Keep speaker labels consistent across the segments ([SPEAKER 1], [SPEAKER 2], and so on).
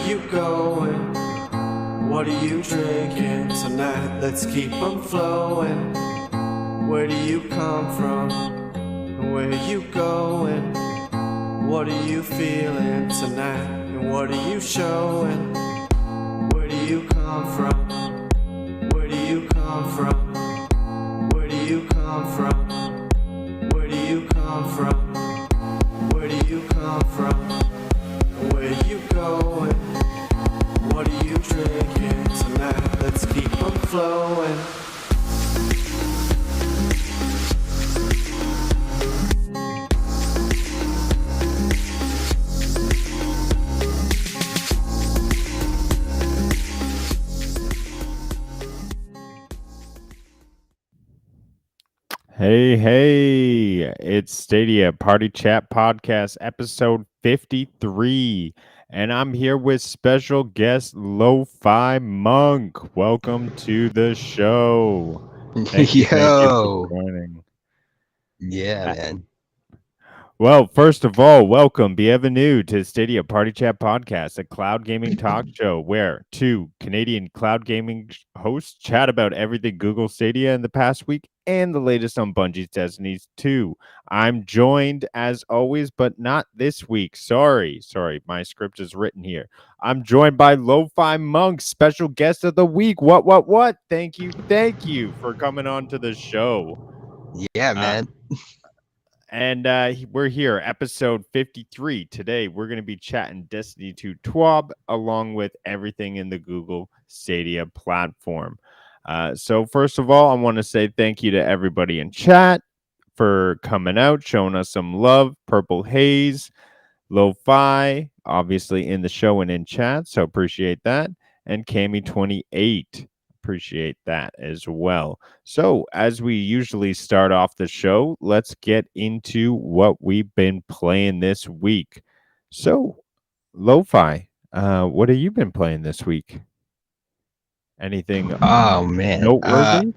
[SPEAKER 1] you going? What are you drinking tonight? Let's keep them flowing. Where do you come from? Where are you going? What are you feeling tonight? And what are you showing? Where do you come from? Where do you come from? Where do you come from? Where do you come from? Where do you come from? Where are you going? What are you drinking tonight? Let's keep them flowing.
[SPEAKER 2] Hey, it's Stadia Party Chat Podcast, episode 53, and I'm here with special guest Lo-Fi Monk. Welcome to the show. Thank you for joining.
[SPEAKER 3] Yeah, man.
[SPEAKER 2] Well, first of all, welcome, bienvenue to Stadia Party Chat Podcast, a cloud gaming talk show where two Canadian cloud gaming hosts chat about everything Google Stadia in the past week and the latest on Bungie's Destiny 2. I'm joined, as always, but not this week. Sorry, my script is written here. I'm joined by Lo-Fi Monk, special guest of the week. What? Thank you for coming on to the show.
[SPEAKER 3] Yeah, man.
[SPEAKER 2] And we're here, episode 53. Today, we're going to be chatting Destiny 2 TWAB along with everything in the Google Stadia platform. So first of all, I want to say thank you to everybody in chat for coming out, showing us some love. Purple Haze, Lo-Fi, obviously in the show and in chat, so appreciate that. And Cami28. Appreciate that as well. So, as we usually start off the show, let's get into what we've been playing this week. So, Lo-Fi, what have you been playing this week? Anything?
[SPEAKER 3] Oh man,
[SPEAKER 2] noteworthy?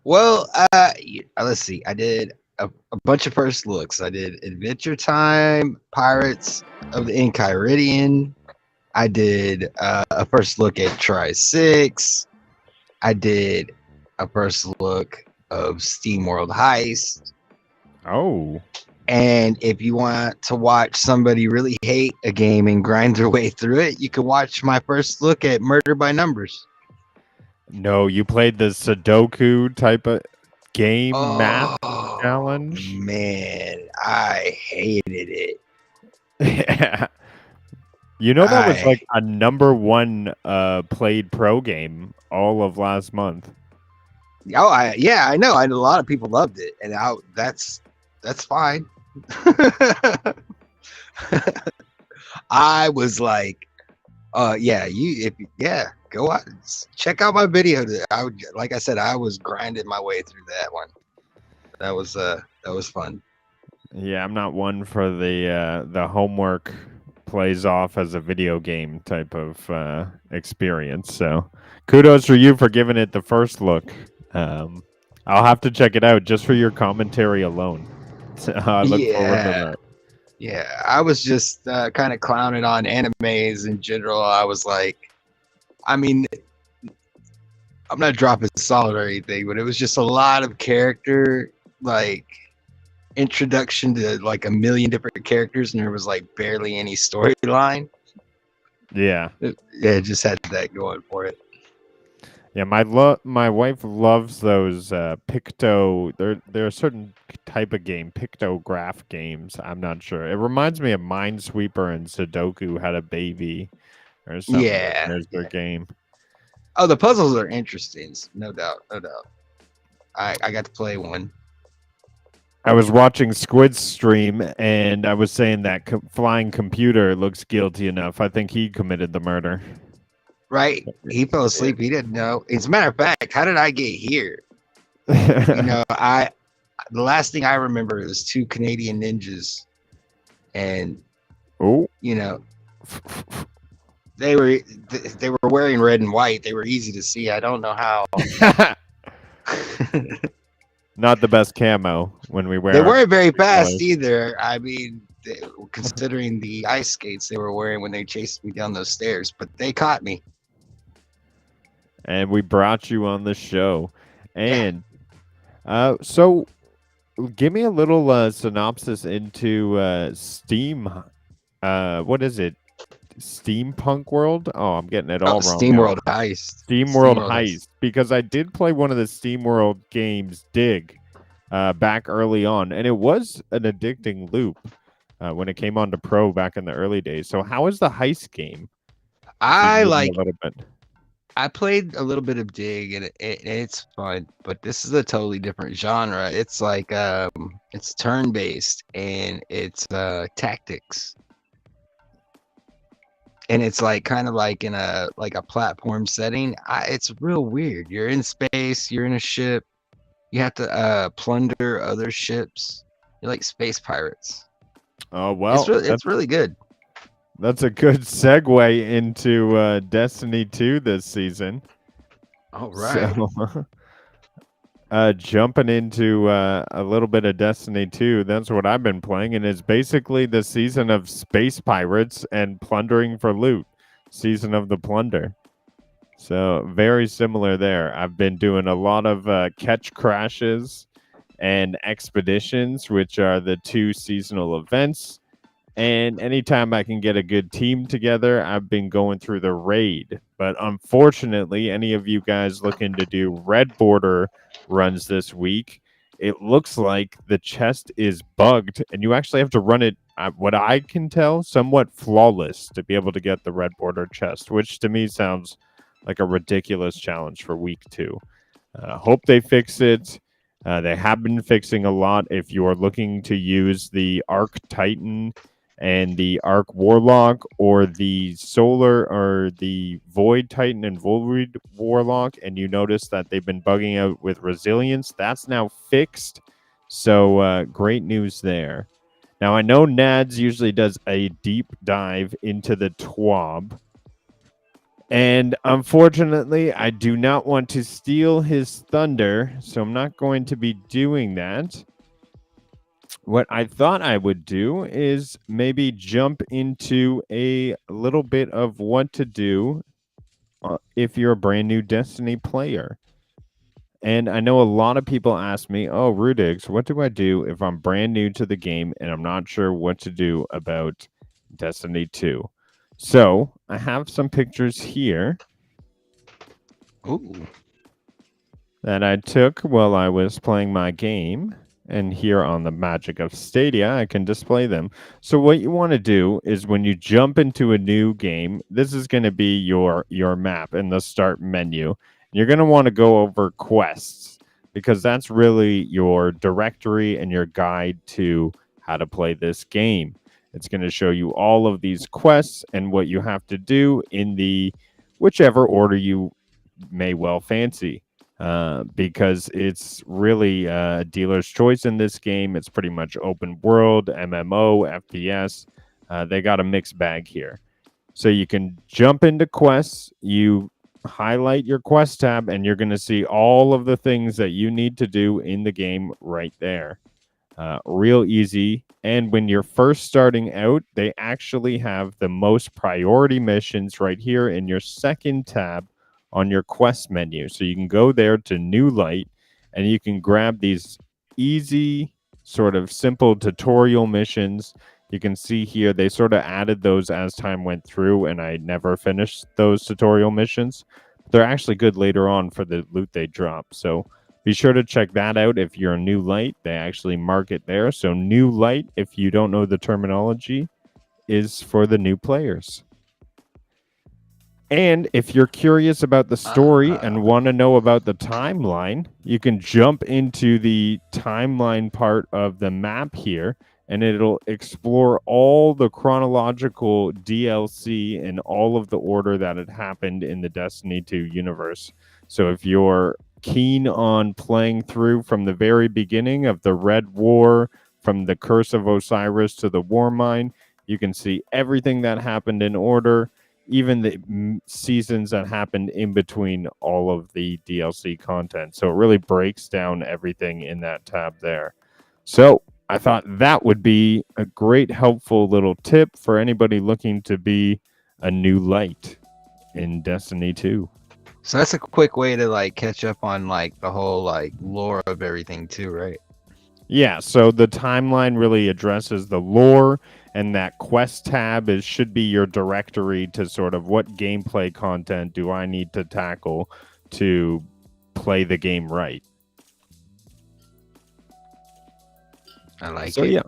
[SPEAKER 3] Let's see. I did a bunch of first looks. I did Adventure Time, Pirates of the Enchiridion. I did a first look at Tri-6. I did a first look of SteamWorld Heist.
[SPEAKER 2] Oh.
[SPEAKER 3] And if you want to watch somebody really hate a game and grind their way through it, you can watch my first look at Murder by Numbers.
[SPEAKER 2] No, you played the Sudoku type of game math challenge?
[SPEAKER 3] Man, I hated it.
[SPEAKER 2] Yeah. You know, that was like a number one played pro game all of last month.
[SPEAKER 3] Oh, I know. A lot of people loved it, and that's fine. I was like, go out, check out my video. Like I said, I was grinding my way through that one. That was fun.
[SPEAKER 2] Yeah, I'm not one for the homework plays off as a video game type of experience. So kudos for you for giving it the first look. I'll have to check it out just for your commentary alone. I look forward to that.
[SPEAKER 3] Yeah, I was just kind of clowning on animes in general. I was like, I mean, I'm not dropping solid or anything, but it was just a lot of character, like introduction to like a million different characters, and there was like barely any storyline.
[SPEAKER 2] Yeah,
[SPEAKER 3] it just had that going for it.
[SPEAKER 2] Yeah, my wife loves those picto. They're a certain type of game, pictograph games. I'm not sure. It reminds me of Minesweeper and Sudoku had a baby or something.
[SPEAKER 3] Yeah,
[SPEAKER 2] there's their game.
[SPEAKER 3] Oh, the puzzles are interesting, no doubt. I got to play one.
[SPEAKER 2] I was watching Squid's stream, and I was saying that flying computer looks guilty enough. I think he committed the murder.
[SPEAKER 3] Right? He fell asleep. He didn't know. As a matter of fact, how did I get here? The last thing I remember is two Canadian ninjas, and they were wearing red and white. They were easy to see. I don't know how.
[SPEAKER 2] Not the best camo when we wear.
[SPEAKER 3] They
[SPEAKER 2] our
[SPEAKER 3] weren't very fast
[SPEAKER 2] colors.
[SPEAKER 3] either. I mean, considering the ice skates they were wearing when they chased me down those stairs, but they caught me.
[SPEAKER 2] And we brought you on the show.
[SPEAKER 3] Yeah.
[SPEAKER 2] And so give me a little synopsis into Steam. What is it? Steampunk World? Oh, I'm getting it all wrong.
[SPEAKER 3] SteamWorld Heist.
[SPEAKER 2] SteamWorld Heist. Because I did play one of the SteamWorld games, Dig, back early on, and it was an addicting loop when it came on to Pro back in the early days. So how is the heist game?
[SPEAKER 3] I
[SPEAKER 2] Give me
[SPEAKER 3] like.
[SPEAKER 2] a little bit.
[SPEAKER 3] I played a little bit of Dig, and it's fun, but this is a totally different genre. It's like it's turn based and it's tactics, and it's like kind of like in a platform setting. It's real weird. You're in space. You're in a ship. You have to plunder other ships. You're like space pirates.
[SPEAKER 2] Oh well,
[SPEAKER 3] It's really good.
[SPEAKER 2] that's a good segue into Destiny 2 this season.
[SPEAKER 3] All right.
[SPEAKER 2] So, jumping into a little bit of Destiny 2, that's what I've been playing, and it's basically the season of space pirates and plundering for loot. Season of the Plunder. So, very similar there. I've been doing a lot of catch crashes and expeditions, which are the two seasonal events. And anytime I can get a good team together, I've been going through the raid. But unfortunately, any of you guys looking to do red border runs this week, it looks like the chest is bugged, and you actually have to run it, what I can tell, somewhat flawless to be able to get the red border chest, which to me sounds like a ridiculous challenge for week 2. Hope they fix it. They have been fixing a lot. If you are looking to use the Arc Titan and the Arc Warlock, or the Solar or the Void Titan and Void Warlock, and you notice that they've been bugging out with resilience, that's now fixed. So great news there. Now I know Nads usually does a deep dive into the TWAB, and unfortunately I do not want to steal his thunder, so I'm not going to be doing that. What I thought I would do is maybe jump into a little bit of what to do if you're a brand new Destiny player. And I know a lot of people ask me, oh, Rudiggz, what do I do if I'm brand new to the game and I'm not sure what to do about Destiny 2? So I have some pictures here.
[SPEAKER 3] Ooh.
[SPEAKER 2] That I took while I was playing my game. And here on the magic of Stadia, I can display them. So what you want to do is when you jump into a new game, this is going to be your map in the start menu. You're going to want to go over quests, because that's really your directory and your guide to how to play this game. It's going to show you all of these quests and what you have to do in the whichever order you may well fancy. Because it's really a dealer's choice in this game. It's pretty much open world, MMO, FPS. They got a mixed bag here. So you can jump into quests, you highlight your quest tab, and you're going to see all of the things that you need to do in the game right there. Real easy. And when you're first starting out, they actually have the most priority missions right here in your second tab on your quest menu. So you can go there to New Light and you can grab these easy, sort of simple tutorial missions. You can see here they sort of added those as time went through, and I never finished those tutorial missions. They're actually good later on for the loot they drop. So be sure to check that out if you're a New Light. They actually mark it there. So New Light, if you don't know the terminology, is for the new players. And if you're curious about the story and want to know about the timeline, you can jump into the timeline part of the map here, and it'll explore all the chronological DLC in all of the order that it happened in the Destiny 2 universe. So if you're keen on playing through from the very beginning of the Red War, from the Curse of Osiris to the War Mine, you can see everything that happened in order. even the seasons that happened in between all of the DLC content. So it really breaks down everything in that tab there. So I thought that would be a great, helpful little tip for anybody looking to be a new light in Destiny 2.
[SPEAKER 3] So that's a quick way to like catch up on like the whole like lore of everything too, right?
[SPEAKER 2] Yeah, so the timeline really addresses the lore, and that quest tab should be your directory to sort of what gameplay content do I need to tackle to play the game right.
[SPEAKER 3] I like
[SPEAKER 2] So
[SPEAKER 3] it.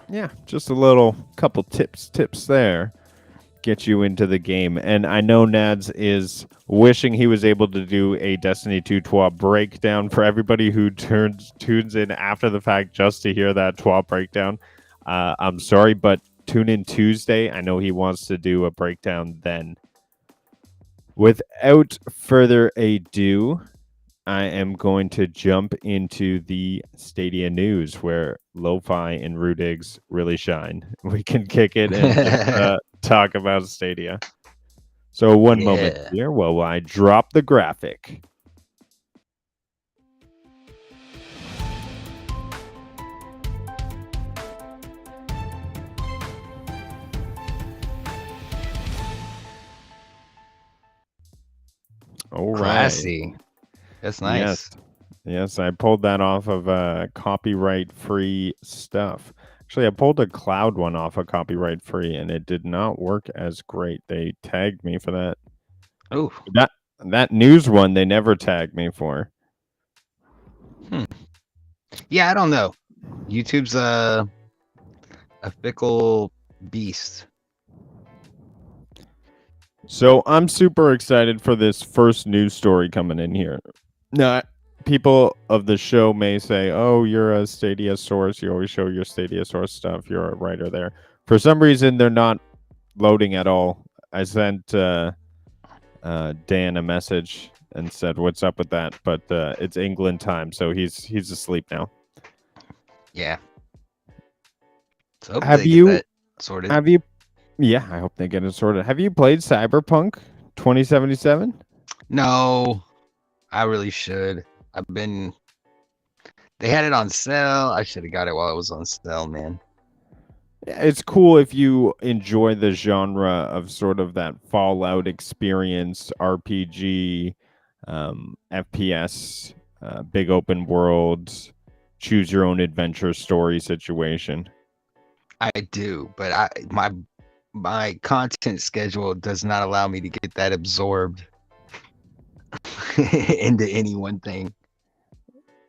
[SPEAKER 2] yeah, just a little couple tips there. Get you into the game. And I know Nads is wishing he was able to do a Destiny 2 TWAB breakdown for everybody who tunes in after the fact just to hear that TWAB breakdown. I'm sorry, but tune in Tuesday. I know he wants to do a breakdown then. Without further ado, I am going to jump into the Stadia news where Lo-Fi and Rudiggz really shine. We can kick it and just, talk about Stadia. So one moment here while I drop the graphic. All right.
[SPEAKER 3] Classy. That's nice.
[SPEAKER 2] Yes, I pulled that off of copyright-free stuff. Actually, I pulled a Cloud one off of copyright-free, and it did not work as great. They tagged me for that.
[SPEAKER 3] Oh,
[SPEAKER 2] that news one, they never tagged me for.
[SPEAKER 3] Yeah, I don't know. YouTube's a fickle beast.
[SPEAKER 2] So I'm super excited for this first news story coming in here. Now, people of the show may say, oh, you're a Stadia source. You always show your Stadia source stuff. You're a writer there. For some reason, they're not loading at all. I sent Dan a message and said, what's up with that? But it's England time, so he's asleep now.
[SPEAKER 3] Yeah. So
[SPEAKER 2] Have you Yeah, I hope they get it sorted. Have you played Cyberpunk 2077?
[SPEAKER 3] No, I really should. They had it on sale. I should have got it while it was on sale, man.
[SPEAKER 2] It's cool if you enjoy the genre of sort of that Fallout experience, RPG, FPS, big open worlds, choose your own adventure story situation.
[SPEAKER 3] I do, but my content schedule does not allow me to get that absorbed into any one thing.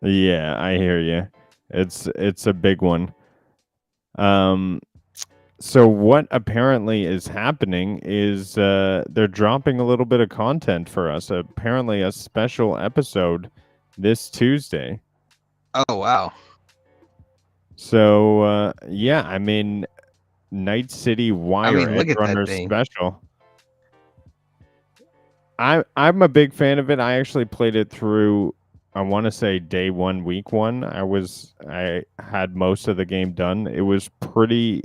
[SPEAKER 2] Yeah, I hear you. It's a big one. So what apparently is happening is they're dropping a little bit of content for us. Apparently a special episode this Tuesday.
[SPEAKER 3] Oh, wow.
[SPEAKER 2] So yeah, I mean Night City Wire
[SPEAKER 3] look at that
[SPEAKER 2] Runner
[SPEAKER 3] thing.
[SPEAKER 2] special. I'm a big fan of it. I actually played it through, I want to say day 1, week 1. I had most of the game done. It was pretty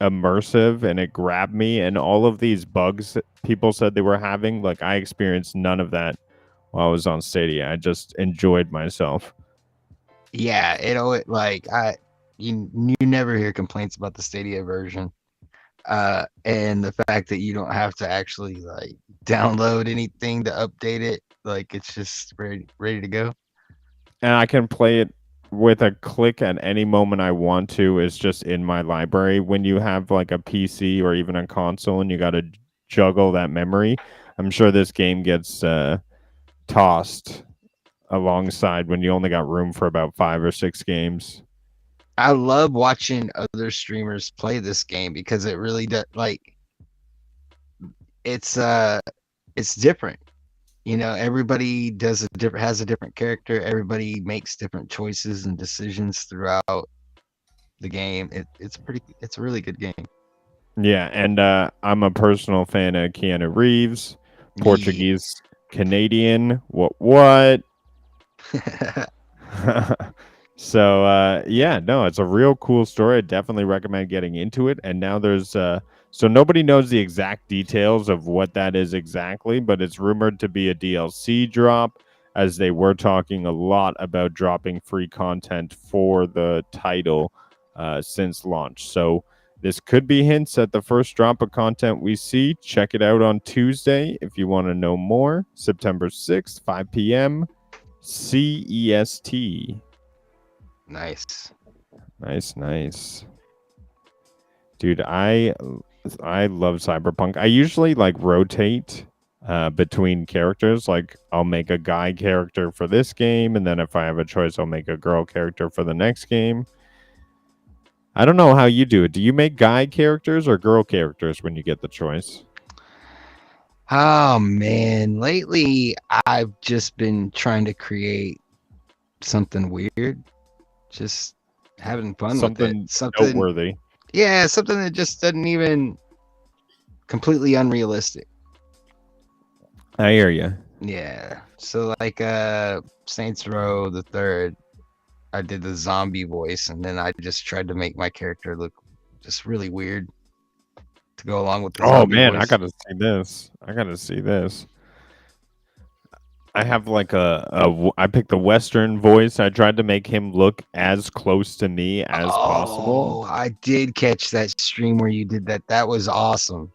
[SPEAKER 2] immersive and it grabbed me, and all of these bugs that people said they were having, like I experienced none of that while I was on Stadia. I just enjoyed myself.
[SPEAKER 3] Yeah, you never hear complaints about the Stadia version. And the fact that you don't have to actually like download anything to update it, like it's just ready to go.
[SPEAKER 2] And I can play it with a click at any moment I want to. It's just in my library. When you have like a PC or even a console and you got to juggle that memory, I'm sure this game gets tossed alongside when you only got room for about 5 or 6 games.
[SPEAKER 3] I love watching other streamers play this game because it really does, like, it's different. You know, everybody has a different character. Everybody makes different choices and decisions throughout the game. It's a really good game.
[SPEAKER 2] Yeah, and I'm a personal fan of Keanu Reeves, Portuguese Canadian. What? So yeah, no, it's a real cool story. I definitely recommend getting into it. And now there's so nobody knows the exact details of what that is exactly, but it's rumored to be a DLC drop, as they were talking a lot about dropping free content for the title since launch. So this could be hints at the first drop of content we see. Check it out on Tuesday if you want to know more. September 6th, 5 p.m. CEST.
[SPEAKER 3] Nice.
[SPEAKER 2] Nice. Dude, I love Cyberpunk. I usually like rotate between characters. Like I'll make a guy character for this game, and then if I have a choice, I'll make a girl character for the next game. I don't know how you do it. Do you make guy characters or girl characters when you get the choice?
[SPEAKER 3] Oh man, lately I've just been trying to create something weird, just having fun with it. Something
[SPEAKER 2] noteworthy.
[SPEAKER 3] Yeah, something that just doesn't even completely unrealistic.
[SPEAKER 2] I hear you.
[SPEAKER 3] Yeah. So like Saints Row the Third, I did the zombie voice, and then I just tried to make my character look just really weird to go along with the
[SPEAKER 2] Oh
[SPEAKER 3] zombie
[SPEAKER 2] man,
[SPEAKER 3] voice.
[SPEAKER 2] I gotta see this. I have like I picked the Western voice. I tried to make him look as close to me as possible.
[SPEAKER 3] Oh, I did catch that stream where you did that. That was awesome.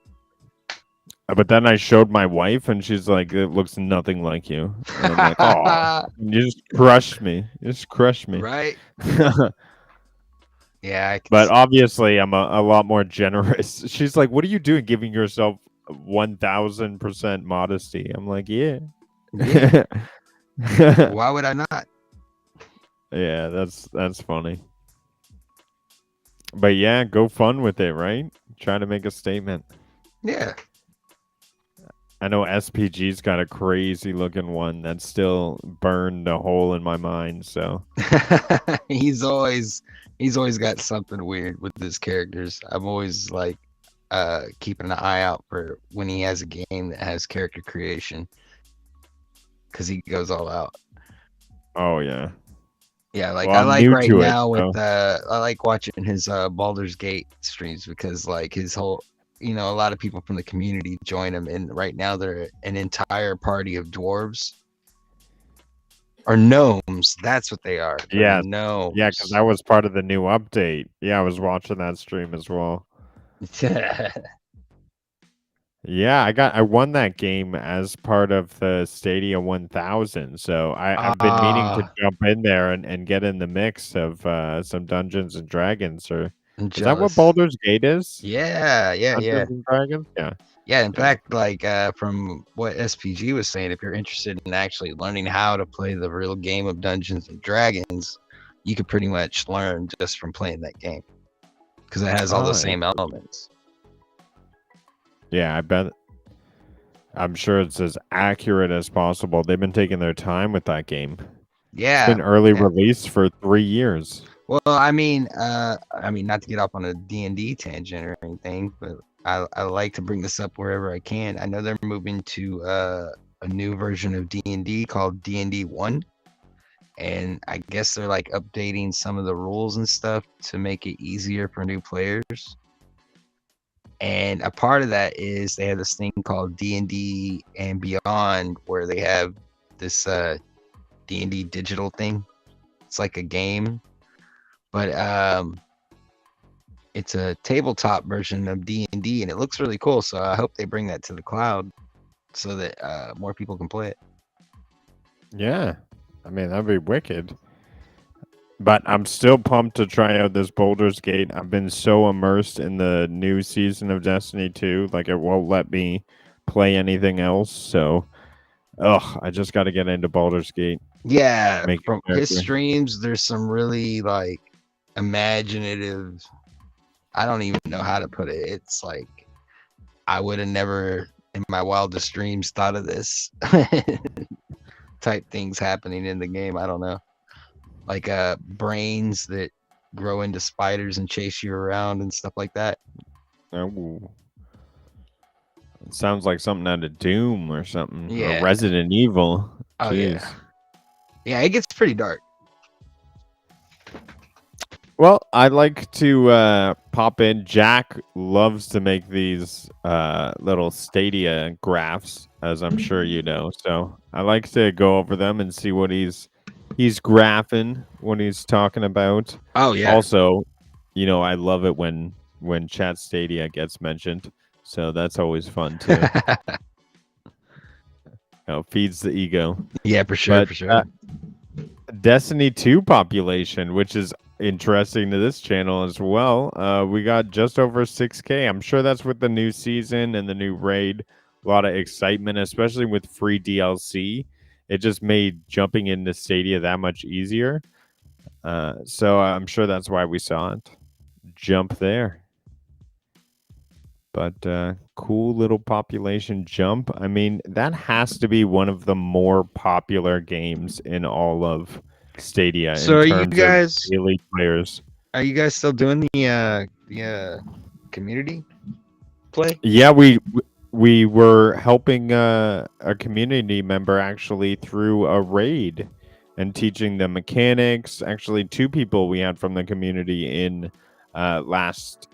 [SPEAKER 2] But then I showed my wife, and she's like, "It looks nothing like you." And I'm like, "Oh, you just crushed me. You just crushed me."
[SPEAKER 3] Right? Yeah.
[SPEAKER 2] But obviously, I'm a lot more generous. She's like, "What are you doing, giving yourself 1,000% modesty?" I'm like, "Yeah."
[SPEAKER 3] Yeah. Why would I not?
[SPEAKER 2] Yeah, that's funny. But yeah, go fun with it, right? Try to make a statement.
[SPEAKER 3] Yeah.
[SPEAKER 2] I know SPG's got a crazy looking one that still burned a hole in my mind. So
[SPEAKER 3] he's always got something weird with his characters. I'm always like keeping an eye out for when he has a game that has character creation, because he goes all out.
[SPEAKER 2] oh yeah.
[SPEAKER 3] Yeah, like
[SPEAKER 2] Well,
[SPEAKER 3] I
[SPEAKER 2] I'm
[SPEAKER 3] like
[SPEAKER 2] new
[SPEAKER 3] right
[SPEAKER 2] to it,
[SPEAKER 3] now with
[SPEAKER 2] so-
[SPEAKER 3] I like watching his Baldur's Gate streams, because like his whole, a lot of people from the community join him, and right now they're an entire party of dwarves or gnomes. That's what they are. They're
[SPEAKER 2] Yeah.
[SPEAKER 3] gnomes.
[SPEAKER 2] Yeah, because that was part of the new update. Yeah, I was watching that stream as well. Yeah, I won that game as part of the Stadia 1000. So I've been meaning to jump in there and get in the mix of some Dungeons and Dragons. Or
[SPEAKER 3] I'm
[SPEAKER 2] is that what
[SPEAKER 3] jealous.
[SPEAKER 2] Baldur's Gate is?
[SPEAKER 3] Yeah.
[SPEAKER 2] Dungeons and Dragons? Yeah.
[SPEAKER 3] Yeah, in fact, like from what SPG was saying, if you're interested in actually learning how to play the real game of Dungeons and Dragons, you could pretty much learn just from playing that game, because it has all the same elements.
[SPEAKER 2] Yeah, I bet. I'm sure it's as accurate as possible. They've been taking their time with that game.
[SPEAKER 3] Yeah,
[SPEAKER 2] It's been early release for 3 years.
[SPEAKER 3] Well, I mean, not to get off on a D&D tangent or anything, but I like to bring this up wherever I can. I know they're moving to a new version of D&D called D&D 1, and I guess they're like updating some of the rules and stuff to make it easier for new players. And a part of that is they have this thing called D&D and Beyond, where they have this D&D digital thing. It's like a game, but it's a tabletop version of D&D, and it looks really cool. So I hope they bring that to the cloud so that more people can play it.
[SPEAKER 2] Yeah, I mean, that'd be wicked. But I'm still pumped to try out this Baldur's Gate. I've been so immersed in the new season of Destiny 2, like it won't let me play anything else. So, I just got to get into Baldur's Gate.
[SPEAKER 3] Yeah, from his streams, there's some really like imaginative. I don't even know how to put it. It's like I would have never in my wildest dreams thought of this type things happening in the game. I don't know. Like brains that grow into spiders and chase you around and stuff like that.
[SPEAKER 2] Oh, it sounds like something out of Doom or something.
[SPEAKER 3] Yeah.
[SPEAKER 2] Or Resident Evil.
[SPEAKER 3] Oh
[SPEAKER 2] Jeez.
[SPEAKER 3] yeah, it gets pretty dark.
[SPEAKER 2] Well, I like to pop in. Jack loves to make these little Stadia graphs, as I'm sure you know. So I like to go over them and see what he's graphing, what he's talking about.
[SPEAKER 3] Oh yeah.
[SPEAKER 2] Also, I love it when Chat Stadia gets mentioned. So that's always fun too. Feeds the ego.
[SPEAKER 3] Yeah, for sure,
[SPEAKER 2] But
[SPEAKER 3] for sure.
[SPEAKER 2] Destiny 2 population, which is interesting to this channel as well. We got just over 6K. I'm sure that's with the new season and the new raid. A lot of excitement, especially with free DLC. It just made jumping into Stadia that much easier. So I'm sure that's why we saw it jump there. But cool little population jump. I mean, that has to be one of the more popular games in all of Stadia
[SPEAKER 3] So
[SPEAKER 2] in
[SPEAKER 3] are you
[SPEAKER 2] terms
[SPEAKER 3] guys
[SPEAKER 2] of daily players.
[SPEAKER 3] are you guys still doing the community play?
[SPEAKER 2] Yeah, we were helping a community member actually through a raid and teaching them mechanics. Actually, two people we had from the community in last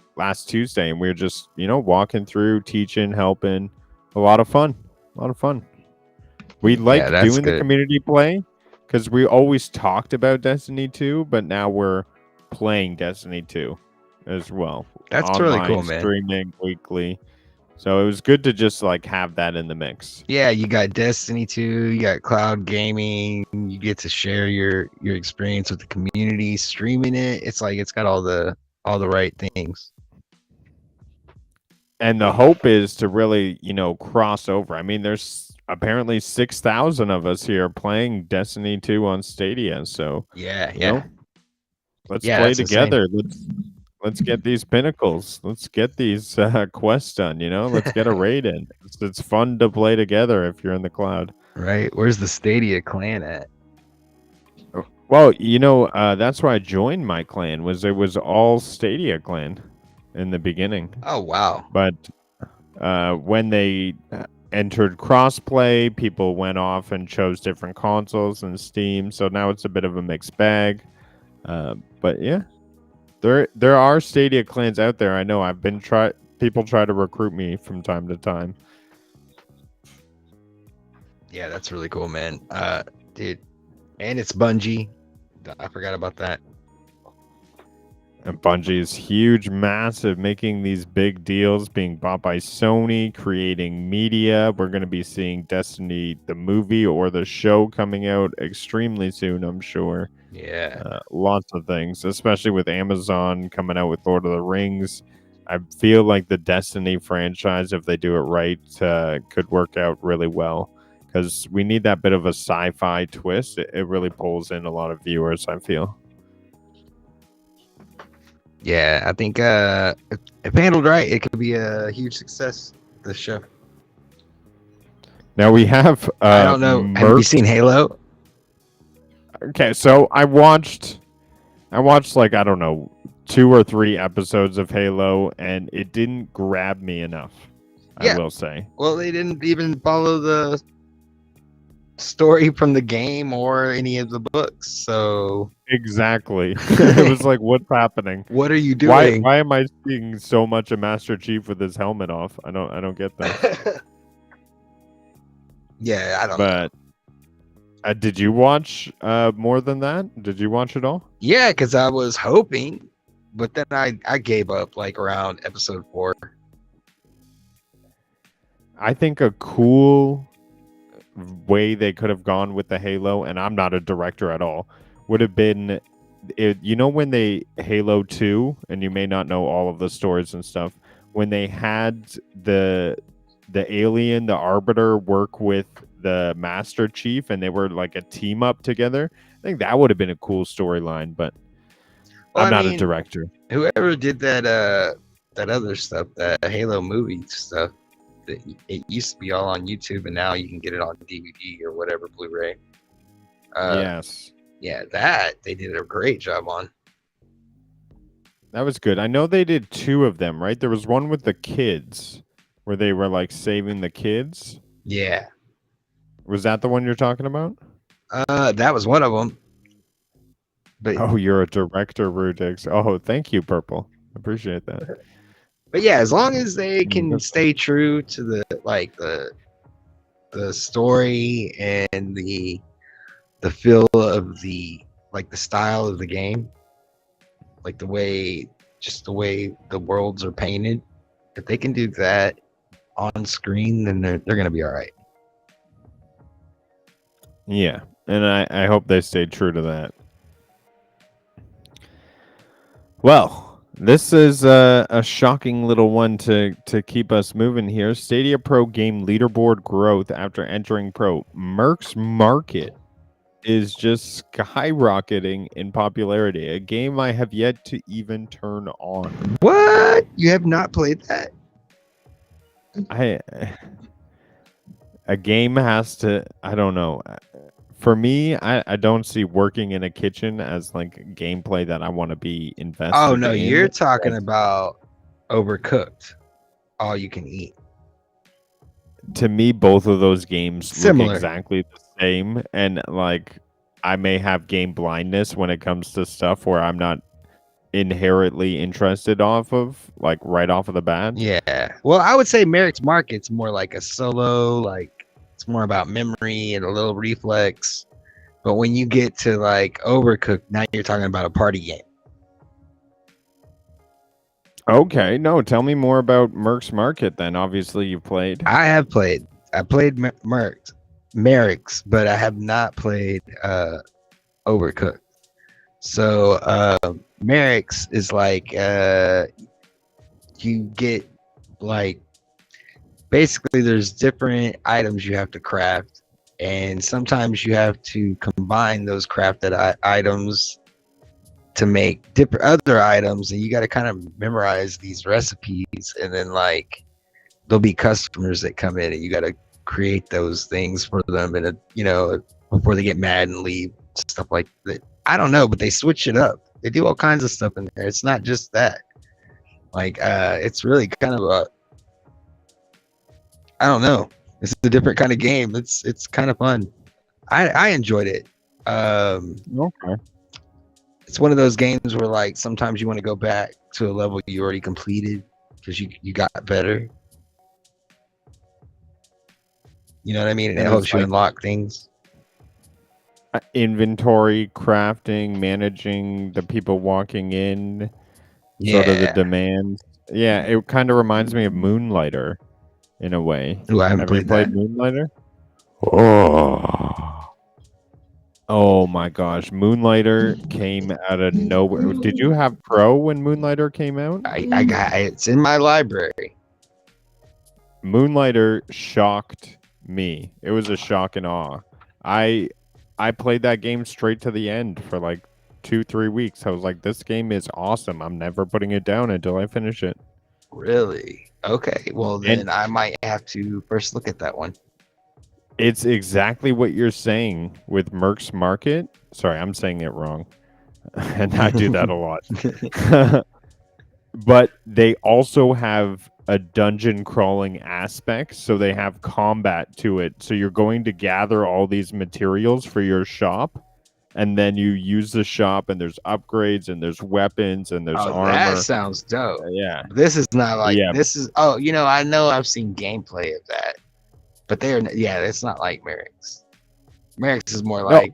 [SPEAKER 2] Tuesday, and we were just walking through, teaching, helping. A lot of fun. A lot of fun. We like
[SPEAKER 3] that's
[SPEAKER 2] doing the
[SPEAKER 3] good.
[SPEAKER 2] community play because we always talked about Destiny 2, but now we're playing Destiny 2 as well.
[SPEAKER 3] That's
[SPEAKER 2] Online,
[SPEAKER 3] really cool, man.
[SPEAKER 2] streaming weekly. So it was good to just have that in the mix.
[SPEAKER 3] Yeah, you got Destiny 2, you got cloud gaming, you get to share your experience with the community, streaming it. It's like it's got all the right things.
[SPEAKER 2] And the hope is to really, cross over. I mean, there's apparently 6,000 of us here playing Destiny 2 on Stadia. So,
[SPEAKER 3] Yeah.
[SPEAKER 2] let's
[SPEAKER 3] Yeah,
[SPEAKER 2] play
[SPEAKER 3] that's insane.
[SPEAKER 2] together. Let's get these pinnacles. Let's get these quests done, Let's get a raid in. It's fun to play together if you're in the cloud.
[SPEAKER 3] Right. Where's the Stadia clan at?
[SPEAKER 2] Well, that's why I joined my clan. It was all Stadia clan in the beginning.
[SPEAKER 3] Oh wow.
[SPEAKER 2] But when they entered crossplay, people went off and chose different consoles and Steam. So now it's a bit of a mixed bag. But yeah, there are Stadia clans out there. I know people try to recruit me from time to time.
[SPEAKER 3] Yeah, that's really cool, man. Dude, and it's Bungie. I forgot about that.
[SPEAKER 2] And Bungie is huge, massive, making these big deals, being bought by Sony, creating media. We're going to be seeing Destiny, the movie or the show coming out extremely soon, I'm sure.
[SPEAKER 3] Yeah.
[SPEAKER 2] Lots of things, especially with Amazon coming out with Lord of the Rings. I feel like the Destiny franchise, if they do it right, could work out really well. Because we need that bit of a sci-fi twist. It really pulls in a lot of viewers, I feel.
[SPEAKER 3] Yeah, I think if handled right, it could be a huge success. The show.
[SPEAKER 2] Now we have.
[SPEAKER 3] I don't know. Have you seen Halo?
[SPEAKER 2] Okay, so I watched I don't know 2 or 3 episodes of Halo, and it didn't grab me enough.
[SPEAKER 3] Yeah.
[SPEAKER 2] I will say.
[SPEAKER 3] Well, they didn't even follow the story from the game or any of the books, so
[SPEAKER 2] Exactly. It was like, what's happening?
[SPEAKER 3] what are you doing?
[SPEAKER 2] Why am I seeing so much of Master Chief with his helmet off? I don't get that.
[SPEAKER 3] Yeah, I don't know.
[SPEAKER 2] But did you watch more than that? Did you watch it all?
[SPEAKER 3] Yeah, because I was hoping, but then I gave up like around episode 4.
[SPEAKER 2] I think a cool way they could have gone with the Halo, and I'm not a director at all, would have been, when they Halo 2, and you may not know all of the stories and stuff, when they had the alien, the Arbiter, work with the Master Chief, and they were like a team up together. I think that would have been a cool storyline, but I'm not a director.
[SPEAKER 3] Whoever did that other stuff, that Halo movie stuff, it used to be all on YouTube, and now you can get it on DVD or whatever, Blu-ray.
[SPEAKER 2] Yes.
[SPEAKER 3] Yeah, that they did a great job on.
[SPEAKER 2] That was good. I know they did 2 of them, right? There was one with the kids where they were like saving the kids.
[SPEAKER 3] Yeah.
[SPEAKER 2] Was that the one you're talking about?
[SPEAKER 3] That was one of them. But
[SPEAKER 2] Oh, you're a director, Rudiggz. Oh, thank you, Purple. Appreciate that.
[SPEAKER 3] but yeah, as long as they can
[SPEAKER 2] Mhm.
[SPEAKER 3] stay true to the story and the feel of the style of the game, like the way the worlds are painted, if they can do that on screen, then they're gonna be all right.
[SPEAKER 2] Yeah, and I hope they stay true to that. Well, this is a shocking little one to keep us moving here. Stadia Pro game leaderboard growth after entering Pro. Mercs Market is just skyrocketing in popularity. A game I have yet to even turn on.
[SPEAKER 3] What? You have not played that?
[SPEAKER 2] A game has to, I don't know. For me, I don't see working in a kitchen as like gameplay that I want to be invested
[SPEAKER 3] Oh no,
[SPEAKER 2] in.
[SPEAKER 3] you're talking about Overcooked, all you can eat.
[SPEAKER 2] To me, both of those games
[SPEAKER 3] Similar.
[SPEAKER 2] look exactly the same, and like I may have game blindness when it comes to stuff where I'm not inherently interested off of, like right off of the bat.
[SPEAKER 3] Yeah. Well, I would say Merrick's Market's more like a solo, like it's more about memory and a little reflex. But when you get to like Overcooked, now you're talking about a party game.
[SPEAKER 2] Okay, no, tell me more about Mercs Market then. Obviously, you've played.
[SPEAKER 3] I have played. I played Merrick's, but I have not played Overcooked. So Merrick's is like you get like basically there's different items you have to craft, and sometimes you have to combine those crafted items to make different other items, and you got to kind of memorize these recipes, and then like there'll be customers that come in and you got to create those things for them, and before they get mad and leave, stuff like that. I don't know, but they switch it up. They do all kinds of stuff in there. It's not just that. Like it's really kind of a, I don't know. It's a different kind of game. It's kind of fun. I enjoyed it.
[SPEAKER 2] Okay.
[SPEAKER 3] It's one of those games where like sometimes you want to go back to a level you already completed because you got better. You know what I mean? And it
[SPEAKER 2] And
[SPEAKER 3] helps
[SPEAKER 2] it's
[SPEAKER 3] you
[SPEAKER 2] like
[SPEAKER 3] unlock things.
[SPEAKER 2] inventory, crafting, managing the people walking in, sort of the
[SPEAKER 3] Yeah.
[SPEAKER 2] demands. Yeah, it kind of reminds me of Moonlighter in a way.
[SPEAKER 3] Ooh, I haven't
[SPEAKER 2] Have you
[SPEAKER 3] played
[SPEAKER 2] played Moonlighter? Oh my gosh, Moonlighter came out of nowhere. Did you have Pro when Moonlighter came out?
[SPEAKER 3] I got it's in my library.
[SPEAKER 2] Moonlighter shocked me. It was a shock and awe. I played that game straight to the end for like 2-3 weeks. I was like, this game is awesome. I'm never putting it down until I finish it.
[SPEAKER 3] Really? Okay. Well, then
[SPEAKER 2] And
[SPEAKER 3] I might have to first look at that one.
[SPEAKER 2] it's exactly what you're saying with Mercs Market. Sorry, I'm saying it wrong. And I do that a lot. But they also have a dungeon crawling aspect, so they have combat to it. So you're going to gather all these materials for your shop, and then you use the shop, and there's upgrades, and there's weapons, and there's
[SPEAKER 3] Oh,
[SPEAKER 2] armor.
[SPEAKER 3] that sounds dope.
[SPEAKER 2] Yeah.
[SPEAKER 3] This is not like
[SPEAKER 2] Yeah.
[SPEAKER 3] this is. Oh, I know I've seen gameplay of that, but it's not like Merrick's. Merrick's is more like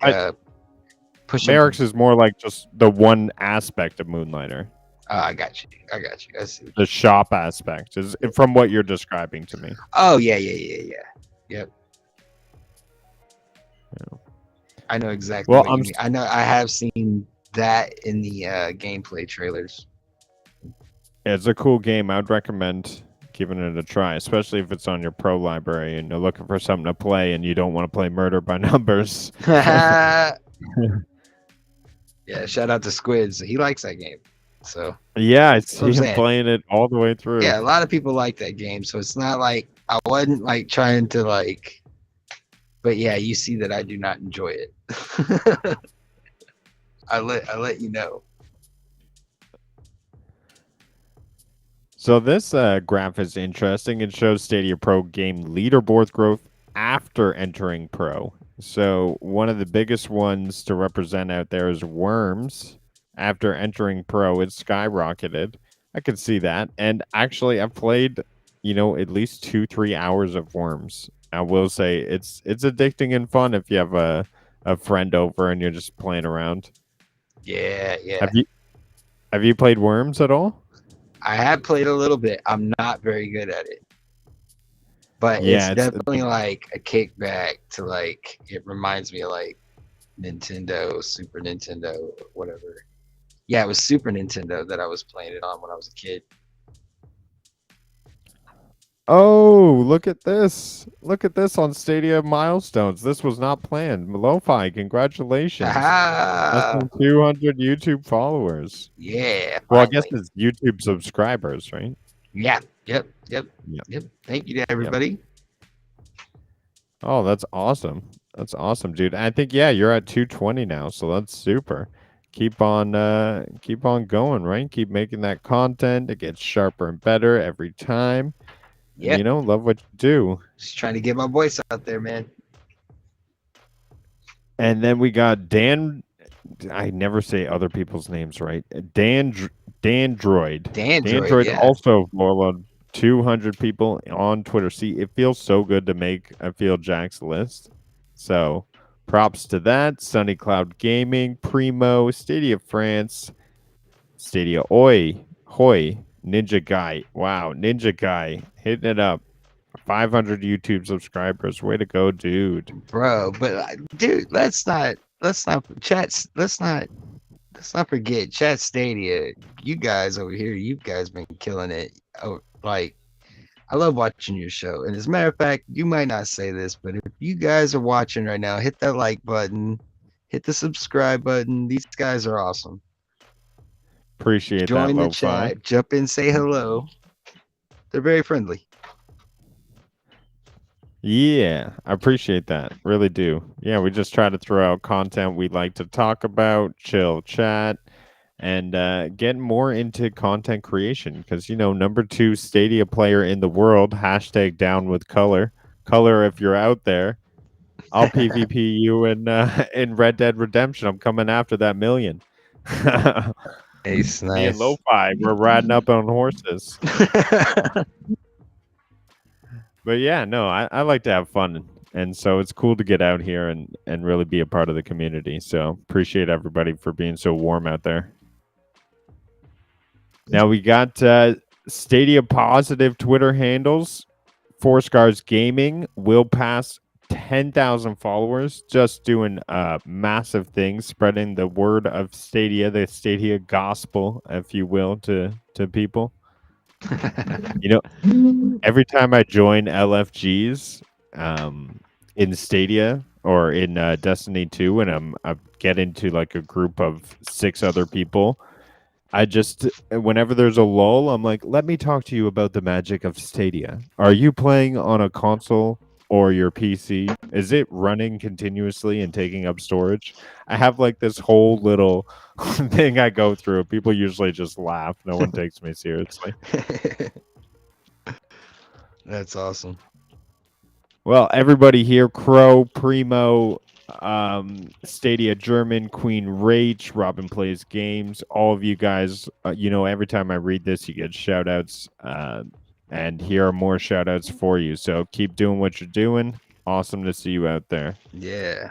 [SPEAKER 3] pushing.
[SPEAKER 2] Merrick's is more like just the one aspect of Moonlighter.
[SPEAKER 3] I got you. I see.
[SPEAKER 2] The shop aspect is from what you're describing to me.
[SPEAKER 3] Oh yeah. Yep.
[SPEAKER 2] Yeah.
[SPEAKER 3] I know exactly.
[SPEAKER 2] Well,
[SPEAKER 3] What you mean. I know. I have seen that in the gameplay trailers.
[SPEAKER 2] It's a cool game. I'd recommend giving it a try, especially if it's on your Pro library and you're looking for something to play and you don't want to play Murder by Numbers.
[SPEAKER 3] Yeah. Shout out to Squids. He likes that game. So
[SPEAKER 2] Yeah, I see
[SPEAKER 3] what I'm
[SPEAKER 2] him
[SPEAKER 3] saying.
[SPEAKER 2] playing it all the way through.
[SPEAKER 3] yeah, a lot of people like that game. So it's not like I wasn't like trying to like. But yeah, you see that I do not enjoy it. I let you know.
[SPEAKER 2] So this graph is interesting. It shows Stadia Pro game leaderboard growth after entering Pro. So one of the biggest ones to represent out there is Worms. After entering pro, it skyrocketed. I could see that. And actually, I've played, at least 2-3 hours of Worms. I will say it's addicting and fun if you have a friend over and you're just playing around.
[SPEAKER 3] Yeah.
[SPEAKER 2] Have you played Worms at all?
[SPEAKER 3] I have played a little bit. I'm not very good at it. But
[SPEAKER 2] Yeah,
[SPEAKER 3] it's definitely like a kickback to like, it reminds me of like Nintendo, Super Nintendo, whatever. Yeah, it was Super Nintendo that I was playing it on when I was a kid.
[SPEAKER 2] Oh, look at this. Look at this on Stadia Milestones. This was not planned. Lo-Fi, congratulations. Less
[SPEAKER 3] Ah,
[SPEAKER 2] than 200 YouTube followers.
[SPEAKER 3] yeah,
[SPEAKER 2] Well, I guess
[SPEAKER 3] finally.
[SPEAKER 2] it's YouTube subscribers, right?
[SPEAKER 3] Yeah, yep.
[SPEAKER 2] Yep.
[SPEAKER 3] Thank you to everybody.
[SPEAKER 2] Oh, that's awesome. That's awesome, dude. I think you're at 220 now, so that's super. Keep on going, right? Keep making that content. It gets sharper and better every time.
[SPEAKER 3] Yeah,
[SPEAKER 2] And, love what you do.
[SPEAKER 3] just trying to get my voice out there, man.
[SPEAKER 2] And then we got Dan. I never say other people's names right. Dandroid.
[SPEAKER 3] Dandroid, yeah.
[SPEAKER 2] Also followed 200 people on Twitter. See, it feels so good to make I Feel Jack's list. So props to that. Sunny Cloud Gaming, Primo, Stadia France, Stadia Oi, Hoy, Ninja Guy. Wow, Ninja Guy hitting it up. 500 YouTube subscribers. Way to go, dude.
[SPEAKER 3] Bro, but dude, let's not forget Chat Stadia. You guys over here, you guys been killing it. Oh, like I love watching your show. And as a matter of fact, you might not say this, but if you guys are watching right now, hit that like button, hit the subscribe button. These guys are awesome.
[SPEAKER 2] Appreciate
[SPEAKER 3] Join
[SPEAKER 2] that,
[SPEAKER 3] the
[SPEAKER 2] Lo-Fi.
[SPEAKER 3] chat, jump in, say hello. They're very friendly.
[SPEAKER 2] Yeah, I appreciate that. Really do. Yeah, we just try to throw out content we like to talk about, chill chat, and get more into content creation because, number 2 Stadia player in the world, hashtag down with color. Color, if you're out there, I'll PvP you in Red Dead Redemption. I'm coming after that million.
[SPEAKER 3] Ace,
[SPEAKER 2] Me and
[SPEAKER 3] nice.
[SPEAKER 2] Lo-Fi, we're riding up on horses. But yeah, no, I like to have fun. And so it's cool to get out here and really be a part of the community. So appreciate everybody for being so warm out there. Now we got Stadia positive Twitter handles. Four Scars Gaming will pass 10,000 followers, just doing massive things, spreading the word of Stadia, the Stadia gospel, if you will, to people. Every time I join LFGs in Stadia or in Destiny 2 and I get into like a group of 6 other people, I just, whenever there's a lull, I'm like, let me talk to you about the magic of Stadia. Are you playing on a console or your PC? Is it running continuously and taking up storage? I have like this whole little thing I go through. People usually just laugh. No one takes me seriously.
[SPEAKER 3] That's awesome.
[SPEAKER 2] Well, everybody here, Crow, Primo, Stadia German, Queen Rach, Robin Plays Games, all of you guys, every time I read this, you get shout outs, and here are more shout outs for you. So keep doing what you're doing. Awesome to see you out there.
[SPEAKER 3] Yeah.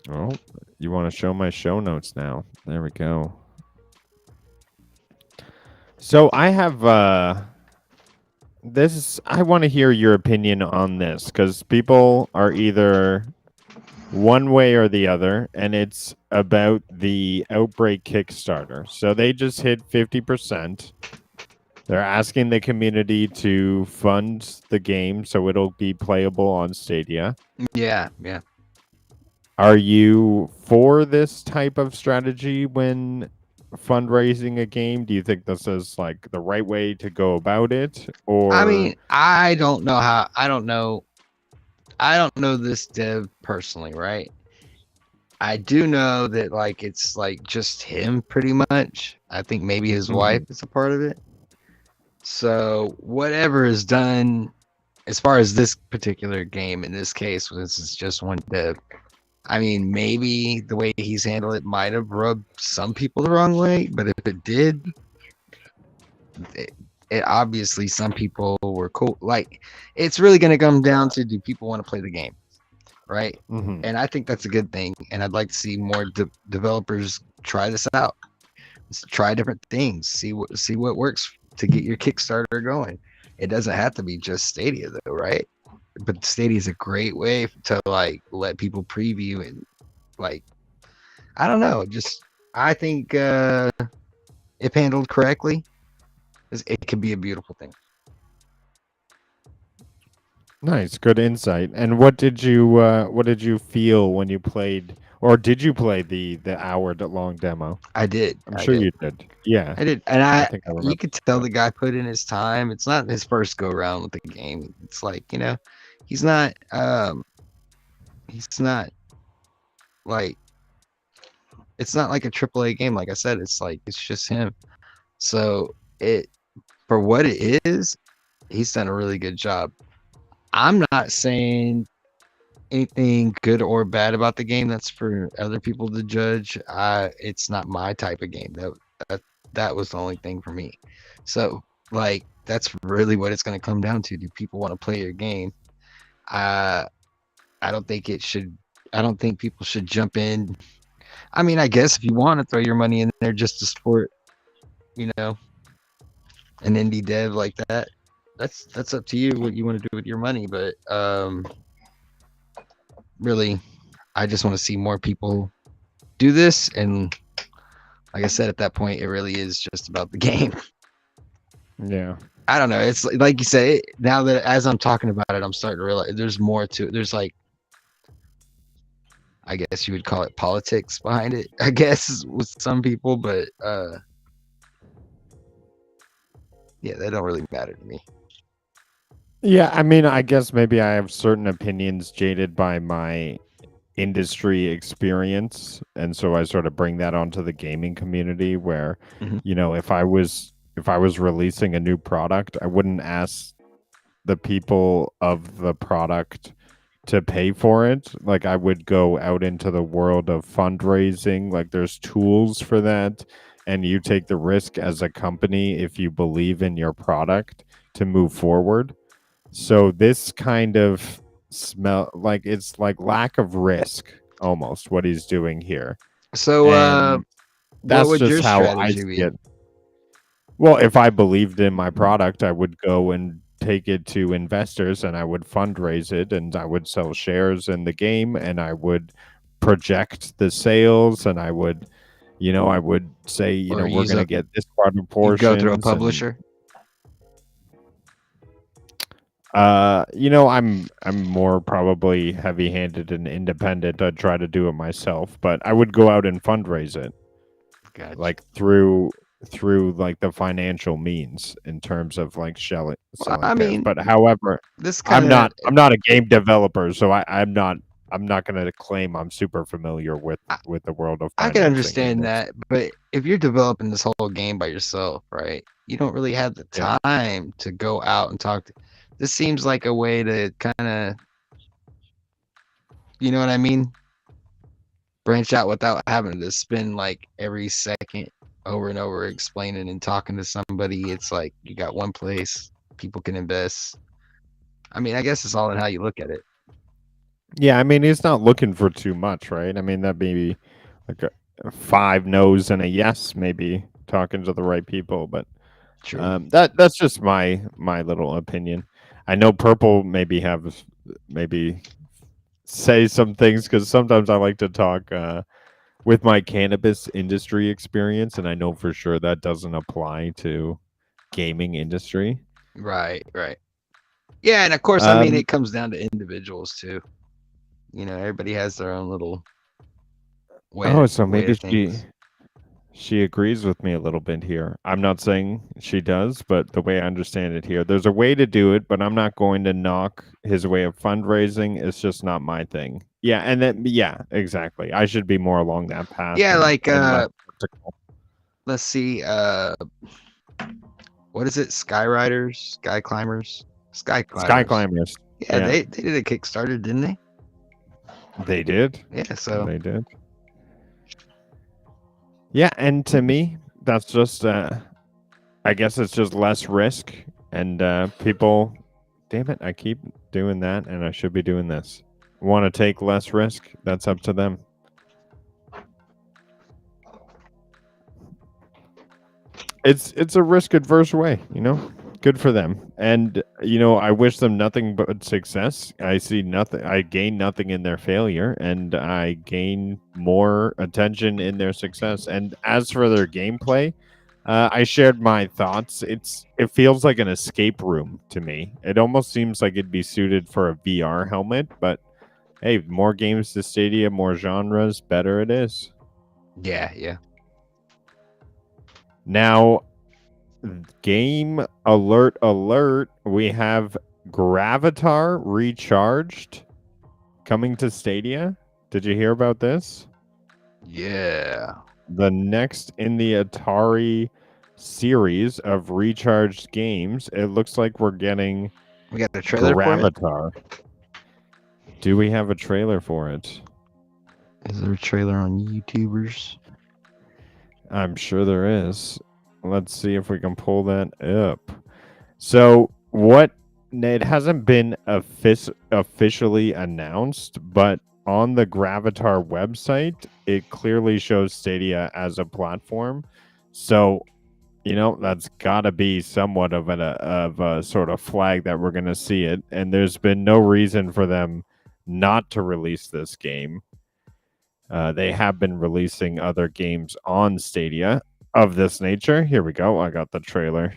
[SPEAKER 2] Oh, you want to show my show notes now? There we go. So I have I want to hear your opinion on this because people are either one way or the other, and it's about the Outbreak Kickstarter. So they just hit 50%. They're asking the community to fund the game so it'll be playable on Stadia.
[SPEAKER 3] Yeah.
[SPEAKER 2] Are you for this type of strategy when fundraising a game? Do you think this is like the right way to go about it? Or
[SPEAKER 3] I mean, I don't know this dev personally, right? I do know that like it's like just him pretty much. I think maybe his wife is a part of it. So whatever is done as far as this particular game, in this case, this is just one dev. I mean, maybe the way he's handled it might have rubbed some people the wrong way, but if it did, it obviously some people were cool. Like, it's really going to come down to, do people want to play the game, right?
[SPEAKER 2] Mm-hmm.
[SPEAKER 3] And I think that's a good thing. And I'd like to see more developers try this out. Try different things. See what works to get your Kickstarter going. It doesn't have to be just Stadia though, right? But Stadia is a great way to like let people preview and like, I don't know. Just I think if handled correctly, it could be a beautiful thing.
[SPEAKER 2] Nice, good insight. And what did you feel when you played, or did you play the hour-long demo?
[SPEAKER 3] I did.
[SPEAKER 2] I'm sure you did. Yeah,
[SPEAKER 3] I did, and
[SPEAKER 2] I think I
[SPEAKER 3] you
[SPEAKER 2] remember.
[SPEAKER 3] could tell the guy put in his time. It's not his first go around with the game. It's like, he's not like, it's not like a AAA game. Like I said, it's like, it's just him. So for what it is, he's done a really good job. I'm not saying anything good or bad about the game. That's for other people to judge. It's not my type of game. That was the only thing for me. So like, that's really what it's going to come down to. Do people want to play your game? I don't think people should jump in. I mean, I guess if you want to throw your money in there just to support, an indie dev like that, that's up to you what you want to do with your money. But really, I just want to see more people do this. And like I said, at that point, it really is just about the game.
[SPEAKER 2] Yeah.
[SPEAKER 3] I don't know. It's like you say, now that as I'm talking about it, I'm starting to realize there's more to it. There's like, I guess you would call it politics behind it, I guess, with some people, but yeah, that don't really matter to me.
[SPEAKER 2] Yeah, I mean, I guess maybe I have certain opinions jaded by my industry experience, and so I sort of bring that onto the gaming community where,
[SPEAKER 3] Mhm.
[SPEAKER 2] if I was releasing a new product, I wouldn't ask the people of the product to pay for it. Like, I would go out into the world of fundraising. Like, there's tools for that, and you take the risk as a company if you believe in your product to move forward. So this kind of smell like it's like lack of risk almost what he's doing here.
[SPEAKER 3] So
[SPEAKER 2] And
[SPEAKER 3] what
[SPEAKER 2] that's
[SPEAKER 3] would your
[SPEAKER 2] just how I
[SPEAKER 3] strategy
[SPEAKER 2] see
[SPEAKER 3] be?
[SPEAKER 2] it. Well, if I believed in my product, I would go and take it to investors and I would fundraise it and I would sell shares in the game and I would project the sales and I would say,
[SPEAKER 3] Or
[SPEAKER 2] we're going to get this part of
[SPEAKER 3] you
[SPEAKER 2] portions.
[SPEAKER 3] go through a
[SPEAKER 2] and,
[SPEAKER 3] publisher?
[SPEAKER 2] I'm more probably heavy-handed and independent. I'd try to do it myself, but I would go out and fundraise it,
[SPEAKER 3] Gotcha.
[SPEAKER 2] like through like the financial means in terms of like selling
[SPEAKER 3] I
[SPEAKER 2] shares.
[SPEAKER 3] mean,
[SPEAKER 2] But however,
[SPEAKER 3] this kind
[SPEAKER 2] I'm
[SPEAKER 3] of
[SPEAKER 2] not a game developer, so I'm not going to claim I'm super familiar with the world of
[SPEAKER 3] I
[SPEAKER 2] financing.
[SPEAKER 3] can understand that, but if you're developing this whole game by yourself, right? You don't really have the time to go out and talk to. This seems like a way to kind of, you know what I mean? Branch out without having to spend like every second over and over explaining and talking to somebody. It's like you got one place people can invest. I mean, I guess it's all in how you look at it.
[SPEAKER 2] Yeah, I mean, he's not looking for too much, right? I mean, that'd be like a 5 no's and a yes, maybe talking to the right people. But
[SPEAKER 3] True.
[SPEAKER 2] that's just my little opinion. I know Purple maybe say some things because sometimes I like to talk with my cannabis industry experience, and I know for sure that doesn't apply to gaming industry.
[SPEAKER 3] Right. Yeah, and of course, I mean, it comes down to individuals too. Everybody has their own little way.
[SPEAKER 2] So maybe
[SPEAKER 3] of things.
[SPEAKER 2] she agrees with me a little bit here. I'm not saying she does, but the way I understand it here, there's a way to do it, but I'm not going to knock his way of fundraising. It's just not my thing. Yeah, and then exactly. I should be more along that path.
[SPEAKER 3] Yeah, like
[SPEAKER 2] less
[SPEAKER 3] let's see, what is it? Sky climbers, Sky
[SPEAKER 2] Sky
[SPEAKER 3] Climbers.
[SPEAKER 2] Climbers.
[SPEAKER 3] Yeah,
[SPEAKER 2] Yeah.
[SPEAKER 3] they did a Kickstarter, didn't they?
[SPEAKER 2] They did.
[SPEAKER 3] Yeah, so
[SPEAKER 2] They did. Yeah, and to me, that's just I guess it's just less risk, and people, damn it, I keep doing that, and I should be doing this. Want to take less risk? That's up to them. It's a risk adverse way, you know. Good for them, and you know, I wish them nothing but success. I see nothing. I gain nothing in their failure, and I gain more attention in their success. And as for their gameplay, I shared my thoughts. It feels like an escape room to me. It almost seems like it'd be suited for a VR helmet, but hey, more games to Stadia, more genres, better it is.
[SPEAKER 3] yeah.
[SPEAKER 2] Now, game alert, we have Gravatar Recharged coming to Stadia. Did you hear about this?
[SPEAKER 3] Yeah.
[SPEAKER 2] The next in the Atari series of recharged games. It looks like we're getting
[SPEAKER 3] We got the trailer for it?
[SPEAKER 2] Gravatar. Do we have a trailer for it?
[SPEAKER 3] Is there a trailer on YouTubers?
[SPEAKER 2] I'm sure there is. Let's see if we can pull that up. So, it hasn't been officially announced, but on the Gravatar website, it clearly shows Stadia as a platform. So, you know, that's got to be somewhat of a sort of flag that we're going to see it. And there's been no reason for them not to release this game. They have been releasing other games on Stadia of this nature. Here we go. I got the trailer.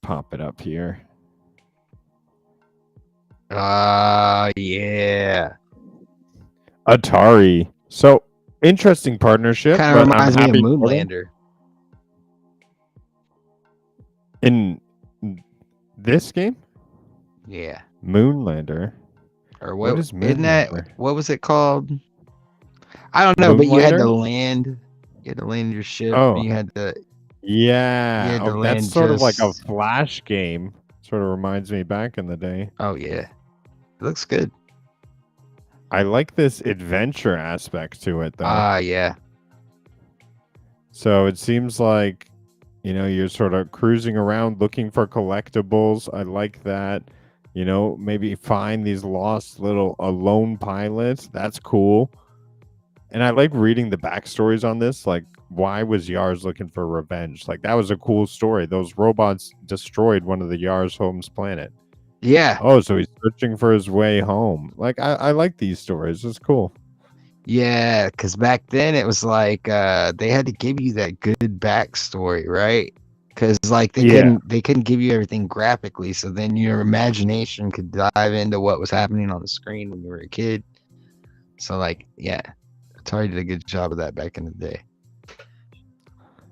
[SPEAKER 2] Pop it up here.
[SPEAKER 3] Yeah.
[SPEAKER 2] Atari. So interesting partnership.
[SPEAKER 3] Kind of
[SPEAKER 2] but I'm
[SPEAKER 3] reminds me of
[SPEAKER 2] happy for them.
[SPEAKER 3] Moonlander.
[SPEAKER 2] In this game,
[SPEAKER 3] Yeah.
[SPEAKER 2] Moonlander.
[SPEAKER 3] Or
[SPEAKER 2] What
[SPEAKER 3] what
[SPEAKER 2] is
[SPEAKER 3] isn't that?
[SPEAKER 2] Moonlander?
[SPEAKER 3] What was it called? I don't know, but you had to
[SPEAKER 2] Moonlighter?
[SPEAKER 3] land. You had to land your ship.
[SPEAKER 2] Oh.
[SPEAKER 3] And you had to.
[SPEAKER 2] Yeah.
[SPEAKER 3] Yeah, the
[SPEAKER 2] Oh, that's
[SPEAKER 3] land
[SPEAKER 2] sort of like a
[SPEAKER 3] just-
[SPEAKER 2] Flash game. Sort of reminds me back in the day.
[SPEAKER 3] Oh yeah. It looks good.
[SPEAKER 2] I like this adventure aspect to it, though.
[SPEAKER 3] Yeah.
[SPEAKER 2] So it seems like, you know, you're sort of cruising around looking for collectibles. I like that. You know, maybe find these lost little lone pilots. That's cool. And I like reading the backstories on this. Like, why was Yars looking for revenge? Like, that was a cool story. Those robots destroyed one of the Yars' home's planet.
[SPEAKER 3] Yeah.
[SPEAKER 2] Oh, so he's searching for his way home. Like, I like these stories. It's cool.
[SPEAKER 3] Yeah, because back then it was like they had to give you that good backstory, right? Because like they couldn't give you everything graphically, so then your imagination could dive into what was happening on the screen when you were a kid. So like, yeah, Atari did a good job of that back in the day.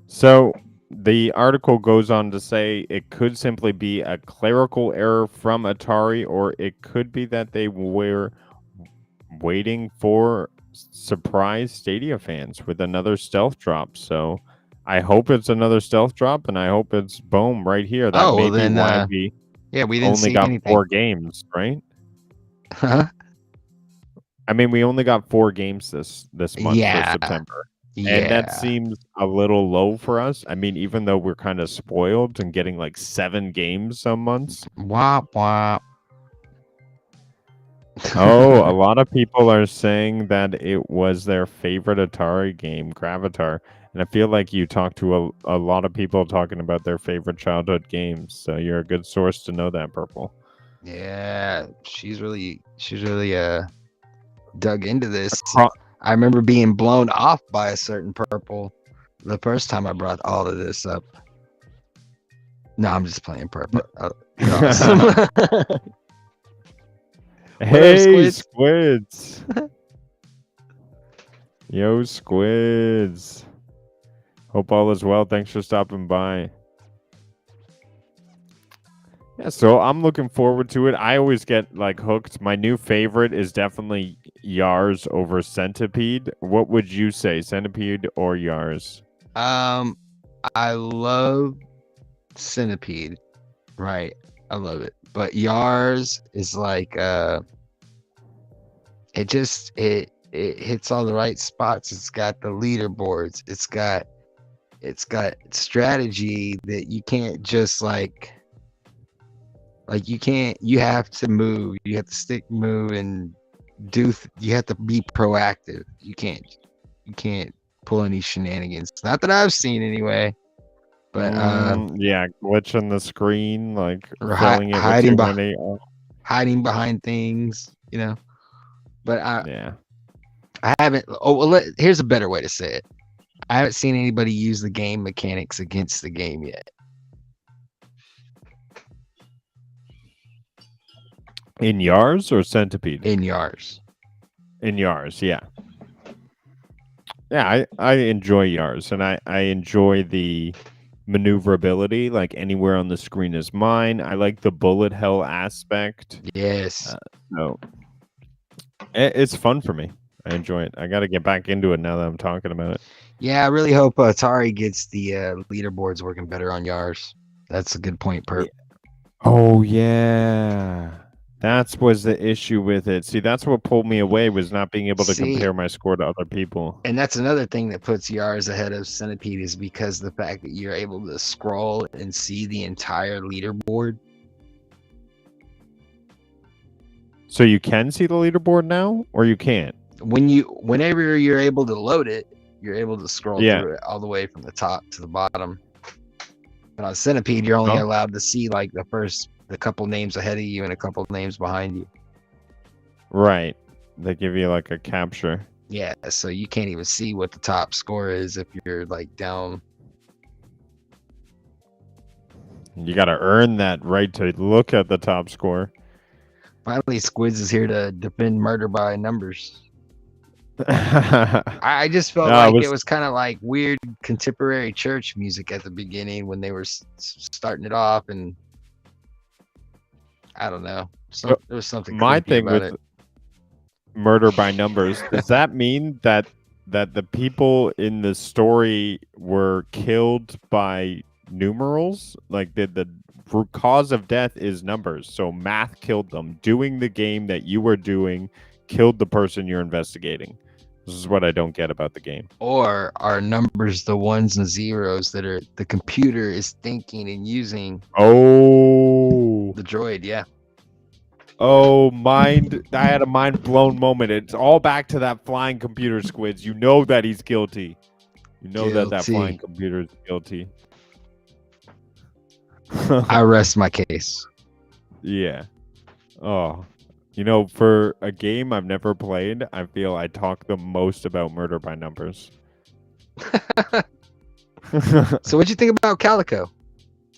[SPEAKER 2] So the article goes on to say it could simply be a clerical error from Atari, or it could be that they were waiting for surprise Stadia fans with another stealth drop. So I hope it's another stealth drop, and I hope it's boom right here. That
[SPEAKER 3] Oh,
[SPEAKER 2] may
[SPEAKER 3] well
[SPEAKER 2] be
[SPEAKER 3] then,
[SPEAKER 2] why we
[SPEAKER 3] Yeah, we didn't
[SPEAKER 2] only
[SPEAKER 3] see
[SPEAKER 2] got
[SPEAKER 3] anything.
[SPEAKER 2] 4 games, right?
[SPEAKER 3] Huh?
[SPEAKER 2] I mean, we only got 4 games this month
[SPEAKER 3] Yeah.
[SPEAKER 2] for September.
[SPEAKER 3] Yeah.
[SPEAKER 2] And that seems a little low for us. I mean, even though we're kind of spoiled and getting like 7 games some months.
[SPEAKER 3] Wop wop.
[SPEAKER 2] Oh, a lot of people are saying that it was their favorite Atari game, Gravatar. And I feel like you talk to a lot of people talking about their favorite childhood games. So you're a good source to know that, Purple.
[SPEAKER 3] Yeah, she's really dug into this.
[SPEAKER 2] Acro-
[SPEAKER 3] I remember being blown off by a certain Purple the first time I brought all of this up. No, I'm just playing Purple. You're awesome.
[SPEAKER 2] Hey,
[SPEAKER 3] Squids?
[SPEAKER 2] Squids. Yo, Squids. Hope all is well. Thanks for stopping by. Yeah, so I'm looking forward to it. I always get like hooked. My new favorite is definitely Yars over Centipede. What would you say, Centipede or Yars?
[SPEAKER 3] I love Centipede, right? I love it. But Yars is like it hits all the right spots. It's got the leaderboards. It's got strategy that you can't just like you have to move. You have to stick move and you have to be proactive. You can't pull any shenanigans. Not that I've seen anyway. But
[SPEAKER 2] yeah, glitching the screen, like
[SPEAKER 3] or
[SPEAKER 2] filling it with
[SPEAKER 3] hiding
[SPEAKER 2] too
[SPEAKER 3] behind
[SPEAKER 2] many.
[SPEAKER 3] hiding behind things, you know. But
[SPEAKER 2] Yeah.
[SPEAKER 3] I haven't. Oh, well, here's a better way to say it. I haven't seen anybody use the game mechanics against the game yet.
[SPEAKER 2] In Yars or Centipede?
[SPEAKER 3] In Yars.
[SPEAKER 2] In Yars, yeah. Yeah, I enjoy Yars, and I enjoy the maneuverability. Like anywhere on the screen is mine. I like the bullet hell aspect.
[SPEAKER 3] Yes.
[SPEAKER 2] So it's fun for me. I enjoy it. I got to get back into it now that I'm talking about it.
[SPEAKER 3] Yeah, I really hope Atari gets the leaderboards working better on Yars. That's a good point, Perp.
[SPEAKER 2] Oh yeah. That's was the issue with it. See, that's what pulled me away was not being able to compare my score to other people.
[SPEAKER 3] And that's another thing that puts Yars ahead of Centipede is because the fact that you're able to scroll and see the entire leaderboard.
[SPEAKER 2] So you can see the leaderboard now, or you can't?
[SPEAKER 3] Whenever you're able to load it, you're able to scroll through it all the way from the top to the bottom. But on Centipede, you're only allowed to see like the couple names ahead of you and a couple names behind you.
[SPEAKER 2] Right. They give you like a capture.
[SPEAKER 3] Yeah, so you can't even see what the top score is if you're like down.
[SPEAKER 2] You got to earn that right to look at the top score.
[SPEAKER 3] Finally, Squids is here to defend murder by numbers. I just felt it was kind of like weird contemporary church music at the beginning when they were starting it off, and I don't know. There was something.
[SPEAKER 2] My thing
[SPEAKER 3] about
[SPEAKER 2] with murder by numbers, does that mean that the people in the story were killed by numerals? Like the cause of death is numbers, so math killed them. Doing the game that you were doing killed the person you're investigating. This is what I don't get about the game.
[SPEAKER 3] Or are numbers the ones and zeros that are the computer is thinking and using?
[SPEAKER 2] Oh,
[SPEAKER 3] the droid, yeah.
[SPEAKER 2] Oh, I had a mind blown moment. It's all back to that flying computer, Squids. You know that he's guilty. You know that flying computer is guilty.
[SPEAKER 3] I rest my case.
[SPEAKER 2] Yeah. Oh. You know, for a game I've never played, I feel I talk the most about murder by numbers.
[SPEAKER 3] So what'd you think about Calico?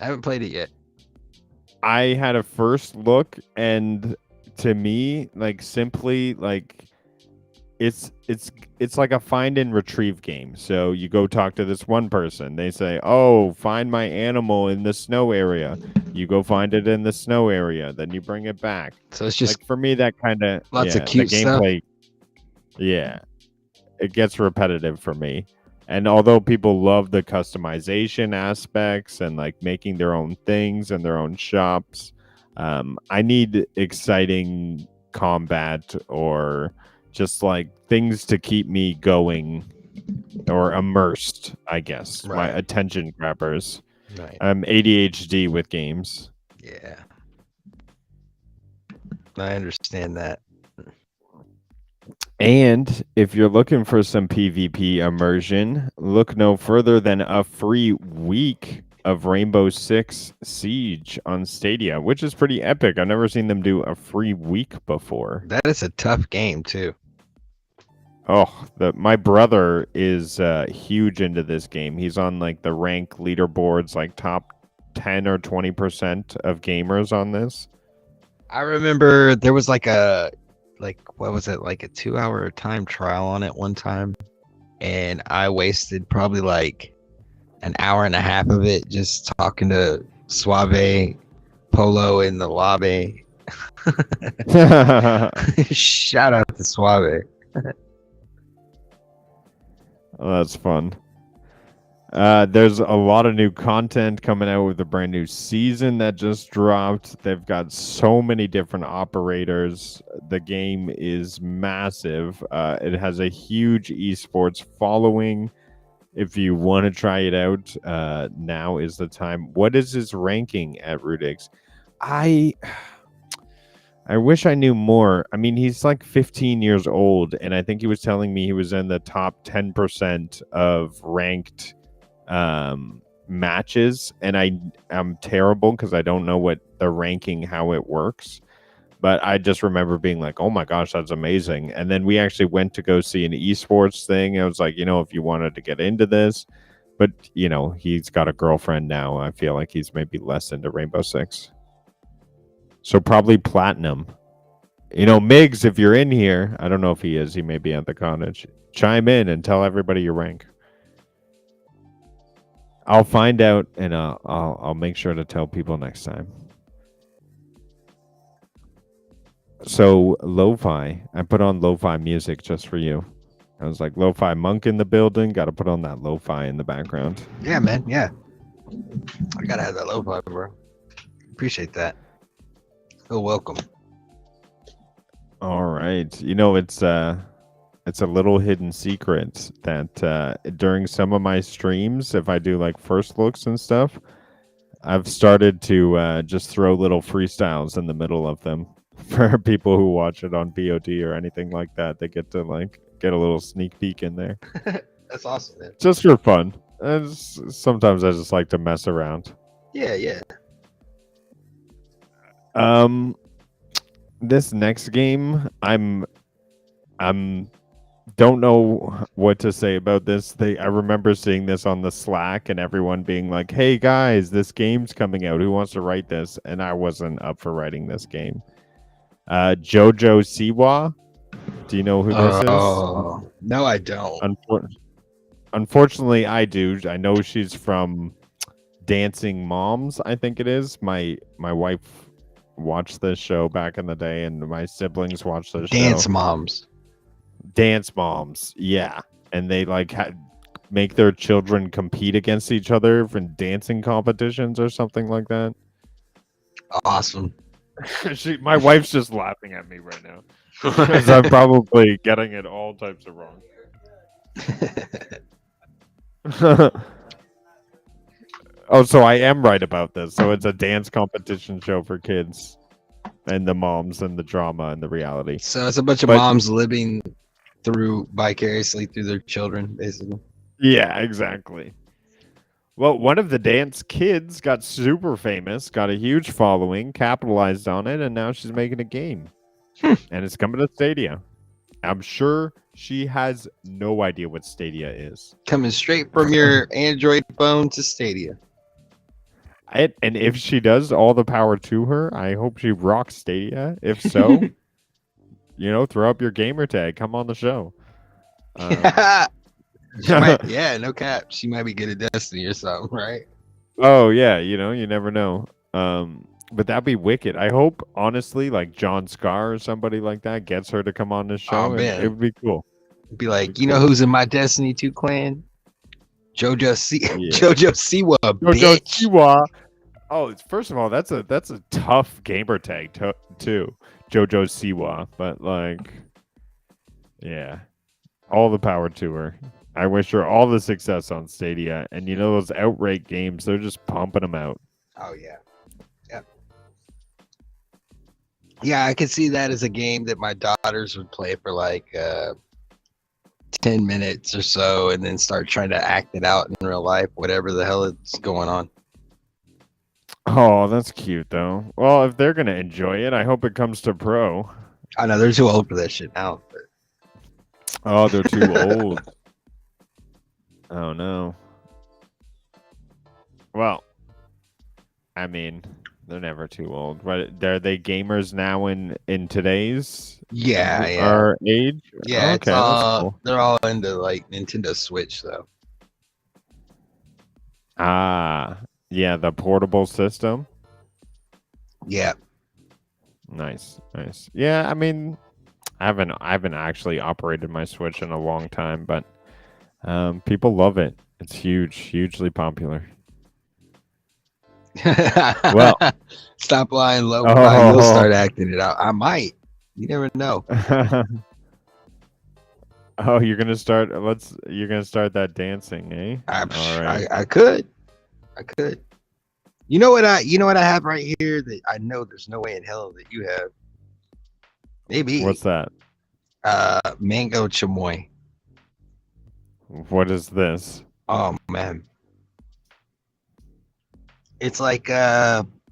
[SPEAKER 3] I haven't played it yet.
[SPEAKER 2] I had a first look, and to me, like simply like it's like a find and retrieve game. So you go talk to this one person. They say, "Oh, find my animal in the snow area." You go find it in the snow area. Then you bring it back.
[SPEAKER 3] So it's just
[SPEAKER 2] like for me that kind of
[SPEAKER 3] lots of cute
[SPEAKER 2] gameplay. Stuff. Yeah, it gets repetitive for me. And although people love the customization aspects and like making their own things and their own shops, I need exciting combat or just like things to keep me going or immersed, I guess. Right. My attention grabbers.
[SPEAKER 3] Right.
[SPEAKER 2] I'm ADHD with games.
[SPEAKER 3] Yeah. I understand that.
[SPEAKER 2] And if you're looking for some PvP immersion, look no further than a free week of Rainbow Six Siege on Stadia, which is pretty epic. I've never seen them do a free week before.
[SPEAKER 3] That is a tough game, too.
[SPEAKER 2] Oh, my brother is huge into this game. He's on like the rank leaderboards, like top 10 or 20% of gamers on this.
[SPEAKER 3] I remember there was like what was it, like a 2-hour time trial on it one time, and I wasted probably like an hour and a half of it just talking to Suave Polo in the lobby. Shout out to Suave.
[SPEAKER 2] Oh, that's fun. There's a lot of new content coming out with a brand new season that just dropped. They've got so many different operators. The game is massive. It has a huge esports following. If you want to try it out, now is the time. What is his ranking at Rudiggz? I wish I knew more. I mean, he's like 15 years old, and I think he was telling me he was in the top 10% of ranked matches. And I'm terrible because I don't know what the ranking, how it works. But I just remember being like, oh my gosh, that's amazing. And then we actually went to go see an esports thing. I was like, if you wanted to get into this, but he's got a girlfriend now. I feel like he's maybe less into Rainbow Six. So probably platinum. Migs, if you're in here, I don't know if he is. He may be at the cottage. Chime in and tell everybody your rank. I'll find out, and I'll make sure to tell people next time. So lo-fi, I put on lo-fi music just for you. I was like, lo-fi monk in the building. Got to put on that lo-fi in the background.
[SPEAKER 3] Yeah, man. Yeah, I gotta have that lo-fi, bro. Appreciate that. Oh, welcome.
[SPEAKER 2] All right. It's a little hidden secret that during some of my streams, if I do like first looks and stuff, I've started to just throw little freestyles in the middle of them for people who watch it on VOD or anything like that. They get to like get a little sneak peek in there.
[SPEAKER 3] That's awesome, man.
[SPEAKER 2] Just for fun. Sometimes I just like to mess around.
[SPEAKER 3] Yeah.
[SPEAKER 2] This next game, I'm don't know what to say about this. I remember seeing this on the Slack and everyone being like, "Hey guys, this game's coming out. Who wants to write this?" And I wasn't up for writing this game. JoJo Siwa. Do you know who this is?
[SPEAKER 3] No, I don't.
[SPEAKER 2] Unfortunately, I do. I know she's from Dancing Moms, I think it is. My wife watched this show back in the day, and my siblings watched this show. Dance Moms, yeah. And they like make their children compete against each other in dancing competitions or something like that.
[SPEAKER 3] Awesome.
[SPEAKER 2] My wife's just laughing at me right now because I'm probably getting it all types of wrong. Oh, so I am right about this. So it's a dance competition show for kids and the moms and the drama and the reality.
[SPEAKER 3] So it's a bunch of moms living vicariously through their children, basically.
[SPEAKER 2] Yeah, exactly. Well, one of the dance kids got super famous, got a huge following, capitalized on it, and now she's making a game. And it's coming to Stadia. I'm sure she has no idea what Stadia is.
[SPEAKER 3] Coming straight from your Android phone to Stadia.
[SPEAKER 2] And if she does, all the power to her. I hope she rocks Stadia. If so, throw up your gamer tag. Come on the show.
[SPEAKER 3] No cap. She might be good at Destiny or something, right?
[SPEAKER 2] Oh yeah, you never know. But that'd be wicked. I hope, honestly, like John Scar or somebody like that gets her to come on this show.
[SPEAKER 3] Oh, man.
[SPEAKER 2] It would be cool.
[SPEAKER 3] Be like, know who's in my Destiny 2 clan? JoJo Siwa,
[SPEAKER 2] JoJo Siwa. Oh, first of all, that's a tough gamer tag too, JoJo Siwa. But like, yeah, all the power to her. I wish her all the success on Stadia. And those Outbreak games, they're just pumping them out.
[SPEAKER 3] Oh yeah, yeah. I could see that as a game that my daughters would play for like 10 minutes or so, and then start trying to act it out in real life, whatever the hell is going on.
[SPEAKER 2] Oh, that's cute though. Well, if they're gonna enjoy it, I hope it comes to pro.
[SPEAKER 3] I know they're too old for that shit now. But...
[SPEAKER 2] Oh, they're too old. Oh no. Well, I mean, they're never too old. But are they gamers now in today's our age?
[SPEAKER 3] Yeah,
[SPEAKER 2] okay,
[SPEAKER 3] cool. They're all into like Nintendo Switch though.
[SPEAKER 2] Ah, yeah, the portable system.
[SPEAKER 3] Yeah.
[SPEAKER 2] Nice. Yeah, I mean, I haven't actually operated my Switch in a long time, but people love it. It's huge, hugely popular. Well,
[SPEAKER 3] stop lying low. You'll start acting it out. I might. You never know.
[SPEAKER 2] Oh, you're gonna start. You're gonna start that dancing, eh? All right.
[SPEAKER 3] I could. You know what I have right here that I know there's no way in hell that you have. Maybe.
[SPEAKER 2] What's that?
[SPEAKER 3] Mango chamoy.
[SPEAKER 2] What is this?
[SPEAKER 3] Oh man. It's like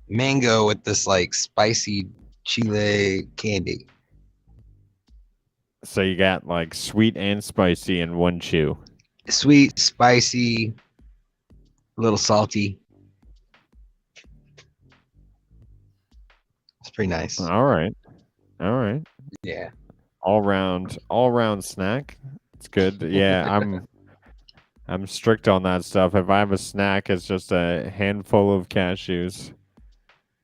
[SPEAKER 3] mango with this like spicy chile candy.
[SPEAKER 2] So you got like sweet and spicy in one chew.
[SPEAKER 3] Sweet, spicy, a little salty. It's pretty nice.
[SPEAKER 2] All right.
[SPEAKER 3] Yeah.
[SPEAKER 2] All round snack. It's good. Yeah, I'm strict on that stuff. If I have a snack, it's just a handful of cashews.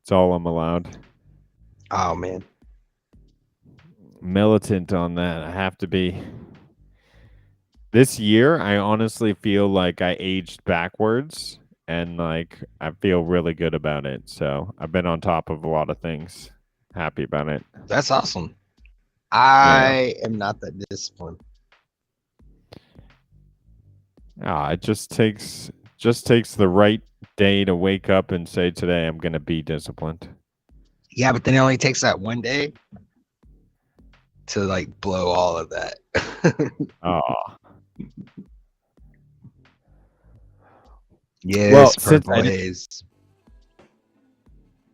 [SPEAKER 2] It's all I'm allowed.
[SPEAKER 3] Oh man.
[SPEAKER 2] Militant on that. I have to be. This year, I honestly feel like I aged backwards, and like I feel really good about it. So I've been on top of a lot of things. Happy about it.
[SPEAKER 3] That's awesome. I am not that disciplined.
[SPEAKER 2] It just takes the right day to wake up and say, today I'm gonna be disciplined.
[SPEAKER 3] Yeah, but then it only takes that one day to like blow all of that.
[SPEAKER 2] Oh.
[SPEAKER 3] Yes,
[SPEAKER 2] Well,
[SPEAKER 3] Purple Haze.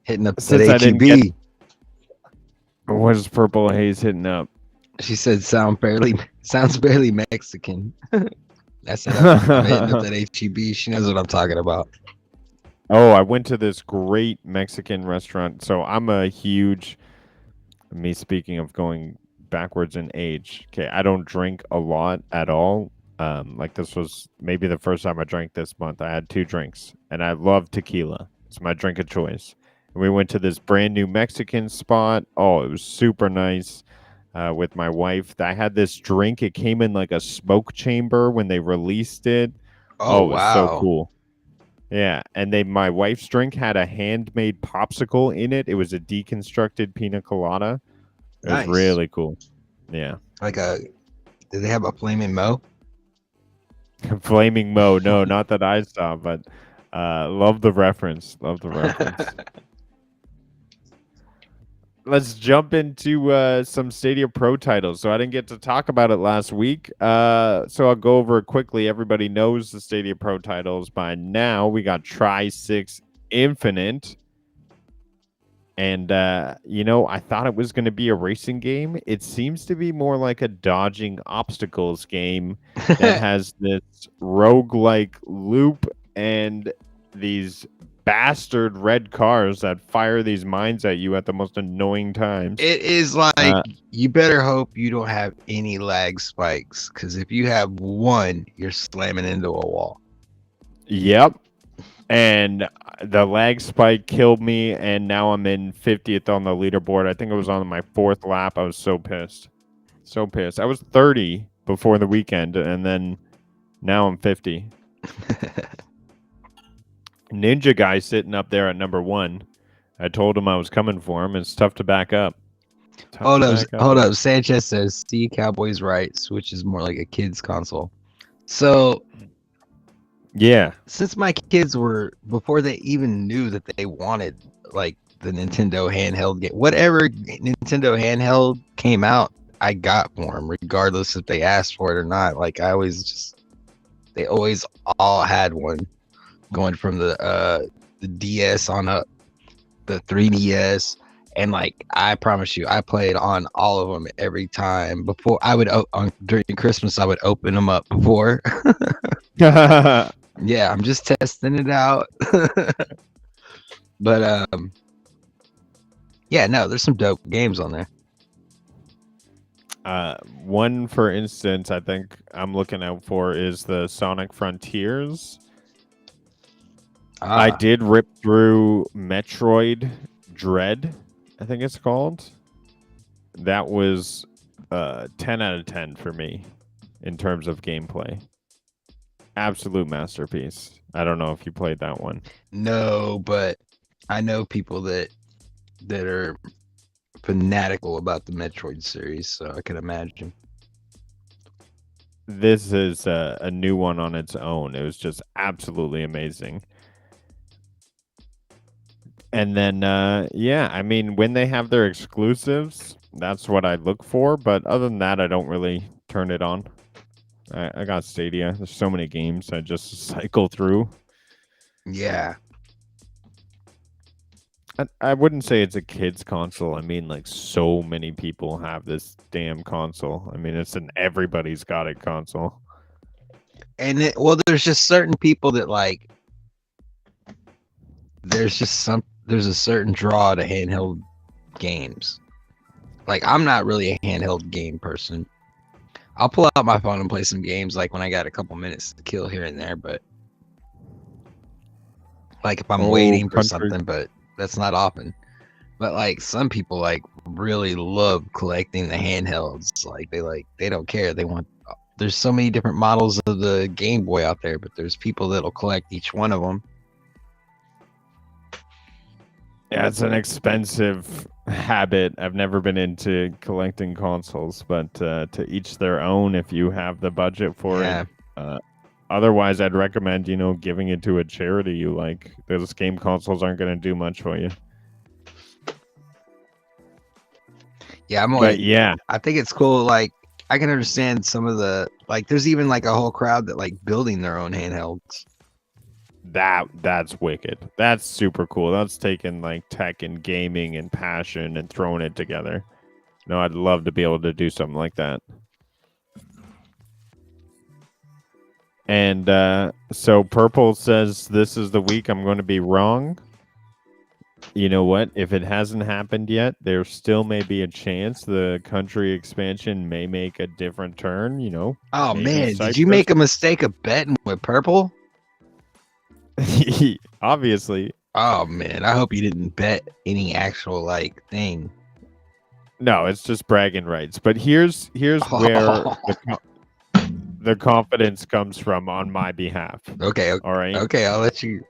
[SPEAKER 3] Hitting up that
[SPEAKER 2] Since I didn't
[SPEAKER 3] HEB.
[SPEAKER 2] What is Purple Haze hitting up?
[SPEAKER 3] She said sounds barely Mexican. That's it. I'm hitting up that HEB. She knows what I'm talking about.
[SPEAKER 2] Oh, I went to this great Mexican restaurant. So I'm a huge, me speaking of going backwards in age. Okay, I don't drink a lot at all. Like this was maybe the first time I drank this month. I had 2 drinks, and I love tequila. It's my drink of choice. And we went to this brand new Mexican spot. Oh, it was super nice. With my wife, I had this drink. It came in like a smoke chamber when they released it.
[SPEAKER 3] Oh,
[SPEAKER 2] it was
[SPEAKER 3] wow.
[SPEAKER 2] so cool. Yeah, and my wife's drink had a handmade popsicle in it. It was a deconstructed pina colada. It was really cool. Yeah.
[SPEAKER 3] Did they have a Flaming Mo?
[SPEAKER 2] Flaming Mo. No, not that I saw, but love the reference. Let's jump into some Stadia Pro titles. So I didn't get to talk about it last week. So I'll go over it quickly. Everybody knows the Stadia Pro titles by now. We got Tri-6 Infinite. And, I thought it was going to be a racing game. It seems to be more like a dodging obstacles game that has this roguelike loop and these bastard red cars that fire these mines at you at the most annoying times.
[SPEAKER 3] It is like you better hope you don't have any lag spikes, because if you have one, you're slamming into a wall.
[SPEAKER 2] Yep. And the lag spike killed me, and now I'm in 50th on the leaderboard. I think it was on my 4th lap. I was so pissed. I was 30 before the weekend, and then now I'm 50. Ninja guy sitting up there at number 1. I told him I was coming for him. It's tough to back up.
[SPEAKER 3] Hold up. Sanchez says, "See, Cowboys right. Switch is more like a kid's console." So,
[SPEAKER 2] yeah.
[SPEAKER 3] Since my kids were, before they even knew that they wanted like the Nintendo handheld game, whatever Nintendo handheld came out, I got for them, regardless if they asked for it or not. Like they always all had one. Going from the DS on up, the 3DS, and like I promise you, I played on all of them every time. Before I would during Christmas, I would open them up before. Yeah, I'm just testing it out. But yeah, no, there's some dope games on there.
[SPEAKER 2] One, for instance, I think I'm looking out for is the Sonic Frontiers. I did rip through Metroid Dread, I think it's called. That was 10 out of 10 for me in terms of gameplay. Absolute masterpiece. I don't know if you played that one.
[SPEAKER 3] No, but I know people that are fanatical about the Metroid series, so I can imagine.
[SPEAKER 2] This is a new one on its own. It was just absolutely amazing. And then, yeah, I mean, when they have their exclusives, that's what I look for. But other than that, I don't really turn it on. I got Stadia. There's so many games I just cycle through.
[SPEAKER 3] Yeah.
[SPEAKER 2] I wouldn't say it's a kid's console. I mean, like, so many people have this damn console. I mean, it's an everybody's got it console.
[SPEAKER 3] And there's just certain people that like. There's a certain draw to handheld games. Like, I'm not really a handheld game person. I'll pull out my phone and play some games like when I got a couple minutes to kill here and there, but like if I'm waiting for something, but that's not often. But like some people like really love collecting the handhelds. Like they don't care. There's so many different models of the Game Boy out there, but there's people that'll collect each one of them.
[SPEAKER 2] Yeah, it's an expensive habit. I've never been into collecting consoles, but to each their own if you have the budget for it. Otherwise, I'd recommend, giving it to a charity you like. Those game consoles aren't going to do much for you.
[SPEAKER 3] Yeah, I think it's cool. Like, I can understand some of the, like, there's even like a whole crowd that like building their own handhelds.
[SPEAKER 2] That's wicked. That's super cool. That's taking like tech and gaming and passion and throwing it together. No, I'd love to be able to do something like that. And so Purple says this is the week I'm going to be wrong. You know what? If it hasn't happened yet, there still may be a chance the country expansion may make a different turn,
[SPEAKER 3] Oh man, did you make a mistake of betting with Purple?
[SPEAKER 2] Obviously.
[SPEAKER 3] Oh man, I hope you didn't bet any actual like thing.
[SPEAKER 2] No, it's just bragging rights. But here's where the confidence comes from on my behalf.
[SPEAKER 3] Okay.
[SPEAKER 2] All right.
[SPEAKER 3] Okay, I'll let you.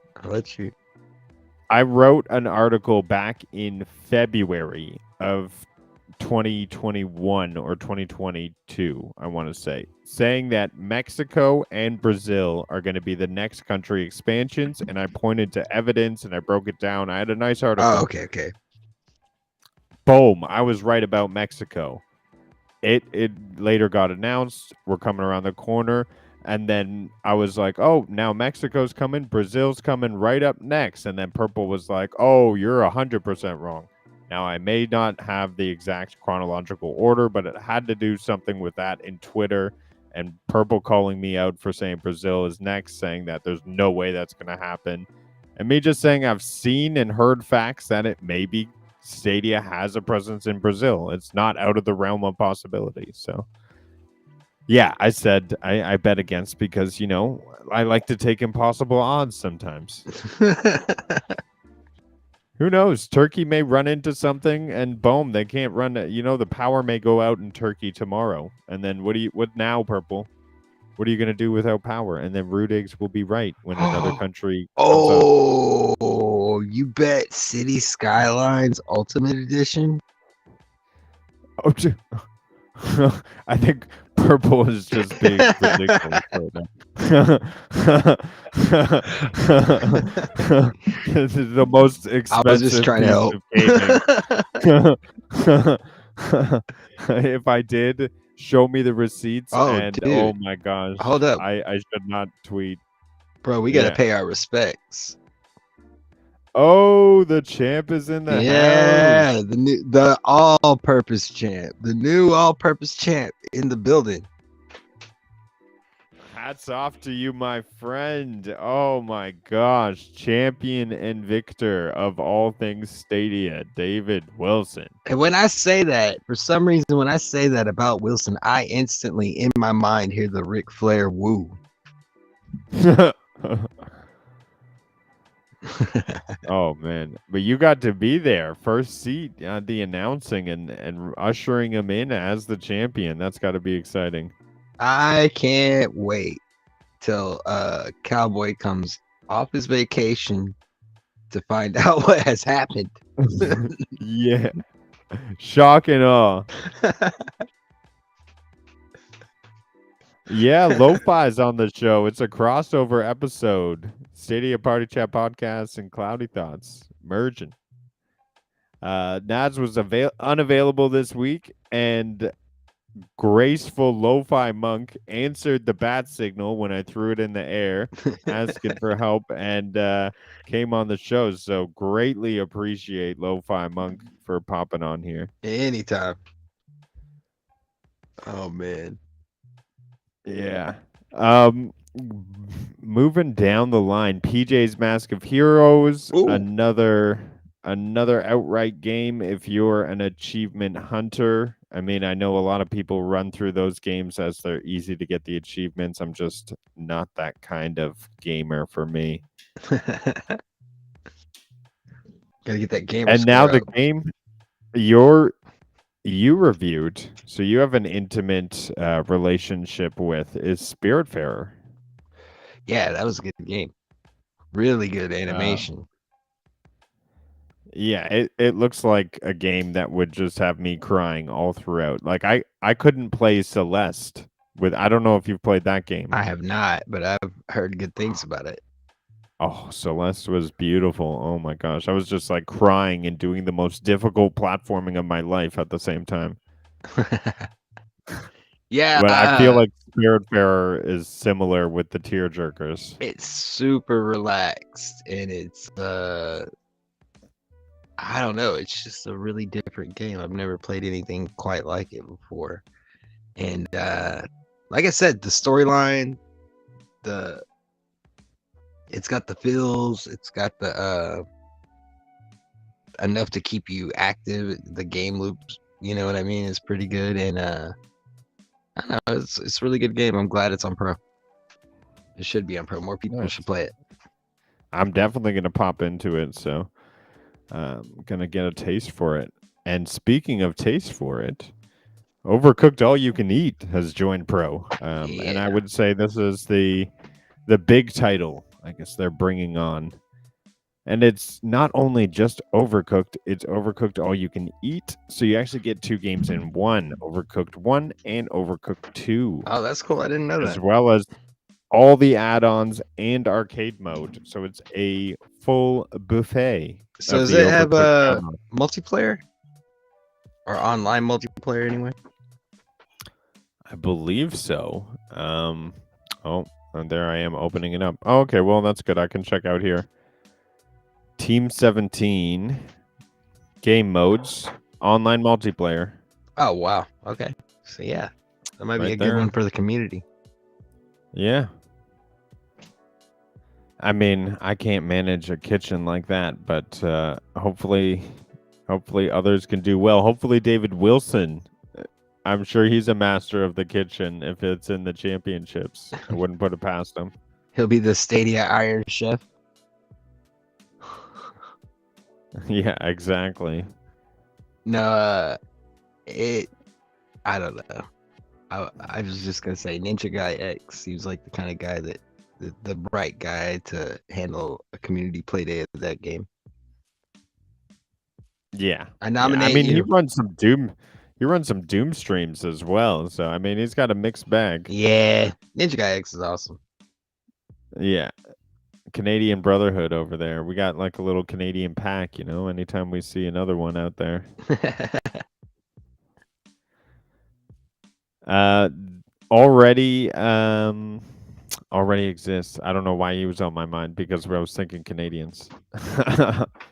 [SPEAKER 2] I wrote an article back in February of 2021 or 2022, I want to say, saying that Mexico and Brazil are going to be the next country expansions, and I pointed to evidence and I broke it down. I had a nice article.
[SPEAKER 3] Oh, okay.
[SPEAKER 2] Boom, I was right about Mexico. It later got announced. We're coming around the corner. And then I was like, oh, now Mexico's coming. Brazil's coming right up next. And then Purple was like, oh, you're 100% wrong. Now, I may not have the exact chronological order, but it had to do something with that in Twitter. And Purple calling me out for saying Brazil is next, saying that there's no way that's going to happen. And me just saying I've seen and heard facts that it may be Stadia has a presence in Brazil. It's not out of the realm of possibility. So, yeah, I said I bet against because, I like to take impossible odds sometimes. Who knows? Turkey may run into something and boom, they can't run. The power may go out in Turkey tomorrow. And then what now, Purple? What are you going to do without power? And then Rudiggz will be right when another country comes up.
[SPEAKER 3] You bet City Skylines Ultimate Edition?
[SPEAKER 2] Oh, I think Purple is just being ridiculous right now. This is the most expensive.
[SPEAKER 3] I was just trying to
[SPEAKER 2] help. If I did, show me the receipts.
[SPEAKER 3] Dude.
[SPEAKER 2] Oh my gosh.
[SPEAKER 3] Hold up.
[SPEAKER 2] I should not tweet.
[SPEAKER 3] Bro, we got to pay our respects.
[SPEAKER 2] Oh, the champ is in the house.
[SPEAKER 3] Yeah, the all-purpose champ. The new all-purpose champ in the building.
[SPEAKER 2] Hats off to you, my friend. Oh my gosh. Champion and victor of all things Stadia, David Wilson.
[SPEAKER 3] And when I say that, for some reason, when I say that about Wilson, I instantly, in my mind, hear the Ric Flair woo.
[SPEAKER 2] Oh man, but you got to be there, first seat at the announcing and ushering him in as the champion. That's got to be exciting.
[SPEAKER 3] I can't wait till Cowboy comes off his vacation to find out what has happened.
[SPEAKER 2] Yeah. Shock and awe. Yeah, Lo-Fi's on the show. It's a crossover episode. Stadia Party Chat Podcast and Cloudy Thoughts merging. Nads was unavailable this week, and graceful Lo-Fi Monk answered the bat signal when I threw it in the air, asking for help, and came on the show. So greatly appreciate Lo-Fi Monk for popping on here.
[SPEAKER 3] Anytime. Oh man.
[SPEAKER 2] Yeah. Moving down the line, PJ's Mask of Heroes,
[SPEAKER 3] Ooh.
[SPEAKER 2] another outright game if you're an achievement hunter. I mean, I know a lot of people run through those games as they're easy to get the achievements. I'm just not that kind of gamer for me.
[SPEAKER 3] Gotta get that gamer
[SPEAKER 2] And now
[SPEAKER 3] score
[SPEAKER 2] the
[SPEAKER 3] up.
[SPEAKER 2] game you reviewed, so you have an intimate relationship with, is Spiritfarer.
[SPEAKER 3] Yeah, that was a good game. Really good animation.
[SPEAKER 2] Yeah, it looks like a game that would just have me crying all throughout. Like I couldn't play Celeste with. I don't know if you've played that game.
[SPEAKER 3] I have not, but I've heard good things about it.
[SPEAKER 2] Oh, Celeste was beautiful. Oh my gosh, I was just like crying and doing the most difficult platforming of my life at the same time.
[SPEAKER 3] Yeah,
[SPEAKER 2] But I feel like Spiritfarer is similar with the tearjerkers.
[SPEAKER 3] it's super relaxed and it's I don't know, it's just a really different game. I've never played anything quite like it before. And like I said, the storyline, it's got the feels, it's got the enough to keep you active. The game loops, you know what I mean, is pretty good. And I don't know, it's a really good game. I'm glad it's on Pro. It should be on Pro. More people
[SPEAKER 2] Nice.
[SPEAKER 3] should play it.
[SPEAKER 2] I'm definitely gonna pop into it, so gonna get a taste for it. And speaking of taste for it, Overcooked All You Can Eat has joined Pro, and I
[SPEAKER 3] Yeah.
[SPEAKER 2] would say this is the big title I guess they're bringing on. And it's not only just Overcooked, it's Overcooked All You Can Eat. So you actually get two games in one, Overcooked 1 and Overcooked 2,
[SPEAKER 3] Oh, that's cool. I didn't know
[SPEAKER 2] as
[SPEAKER 3] that.
[SPEAKER 2] well as all the add-ons and arcade mode. So it's a full buffet.
[SPEAKER 3] So
[SPEAKER 2] of
[SPEAKER 3] does
[SPEAKER 2] the
[SPEAKER 3] it have
[SPEAKER 2] Overcooked add-on.
[SPEAKER 3] multiplayer or online multiplayer anyway?
[SPEAKER 2] I believe so. Oh, and there I am opening it up. Oh, okay, well, that's good. I can check out here. Team 17 game modes, online multiplayer.
[SPEAKER 3] Oh wow. Okay. So yeah, that might be
[SPEAKER 2] Right
[SPEAKER 3] a good
[SPEAKER 2] there.
[SPEAKER 3] one for the community.
[SPEAKER 2] Yeah. I mean, I can't manage a kitchen like that, but hopefully others can do well. Hopefully David Wilson, I'm sure he's a master of the kitchen if it's in the championships. I wouldn't put it past him.
[SPEAKER 3] He'll be the Stadia Iron Chef.
[SPEAKER 2] Yeah, exactly.
[SPEAKER 3] No, I don't know. I was just gonna say Ninja Guy X seems like the kind of guy that the right guy to handle a community play day of that game.
[SPEAKER 2] Yeah.
[SPEAKER 3] I nominate
[SPEAKER 2] I mean, he
[SPEAKER 3] you.
[SPEAKER 2] runs some Doom streams as well. So I mean, he's got a mixed bag.
[SPEAKER 3] Yeah, Ninja Guy X is awesome.
[SPEAKER 2] Yeah. Canadian Brotherhood over there. We got like a little Canadian pack, anytime we see another one out there. Already exists. I don't know why he was on my mind because I was thinking Canadians.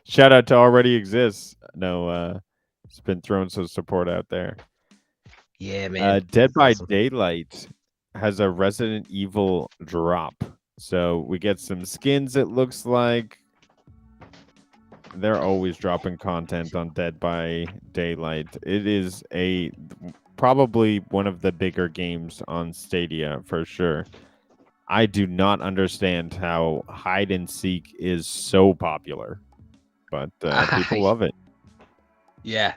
[SPEAKER 2] Shout out to Already Exists. No, it's been throwing some support out there.
[SPEAKER 3] Yeah, man.
[SPEAKER 2] Dead
[SPEAKER 3] That's
[SPEAKER 2] by
[SPEAKER 3] awesome.
[SPEAKER 2] Daylight has a Resident Evil drop. So we get some skins, it looks like. They're always dropping content on Dead by Daylight. It is probably one of the bigger games on Stadia for sure. I do not understand how hide and seek is so popular, but people love it.
[SPEAKER 3] Yeah.